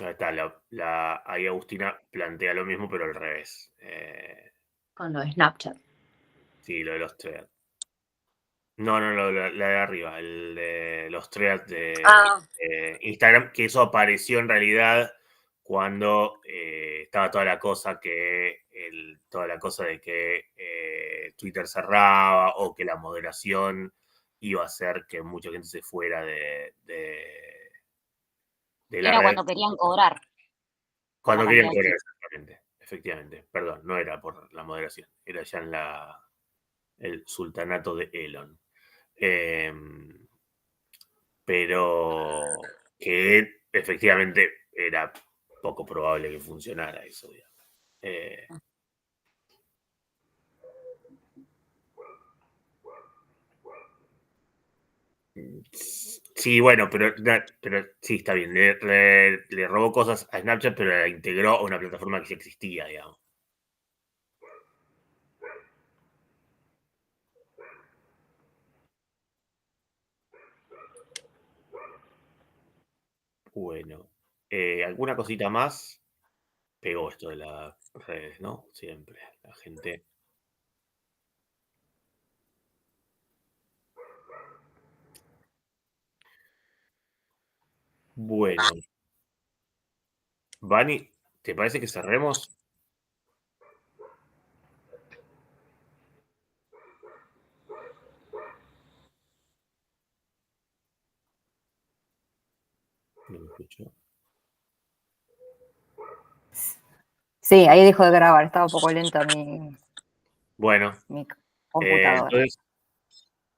Ahí está, ahí Agustina plantea lo mismo, pero al revés. Con lo de Snapchat. Sí, lo de los threads. No, la de arriba, el de los threads de Instagram, que eso apareció en realidad cuando estaba toda la cosa de que Twitter cerraba o que la moderación iba a hacer que mucha gente se fuera de la Era red. cuando querían cobrar. Cuando la querían cantidad de cobrar, efectivamente. Perdón, no era por la moderación, era ya en el sultanato de Elon. Pero que efectivamente era poco probable que funcionara eso, digamos. Sí, bueno, pero sí, está bien. Le robó cosas a Snapchat, pero la integró a una plataforma que ya existía, digamos. Bueno, ¿alguna cosita más? Pegó esto de las redes, ¿no? Siempre, la gente. Bueno, Vani, ¿te parece que cerremos? No me escucho. Sí, ahí dejó de grabar, estaba un poco lenta Bueno, mi computadora. entonces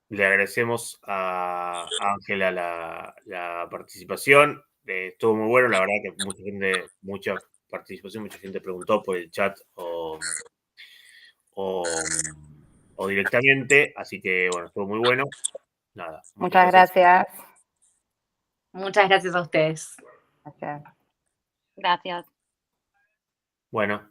le agradecemos a Ángela la participación. Estuvo muy bueno, la verdad que mucha participación, mucha gente preguntó por el chat o directamente, así que bueno, estuvo muy bueno. Nada, Muchas gracias. Muchas gracias a ustedes. Gracias. Gracias. Bueno,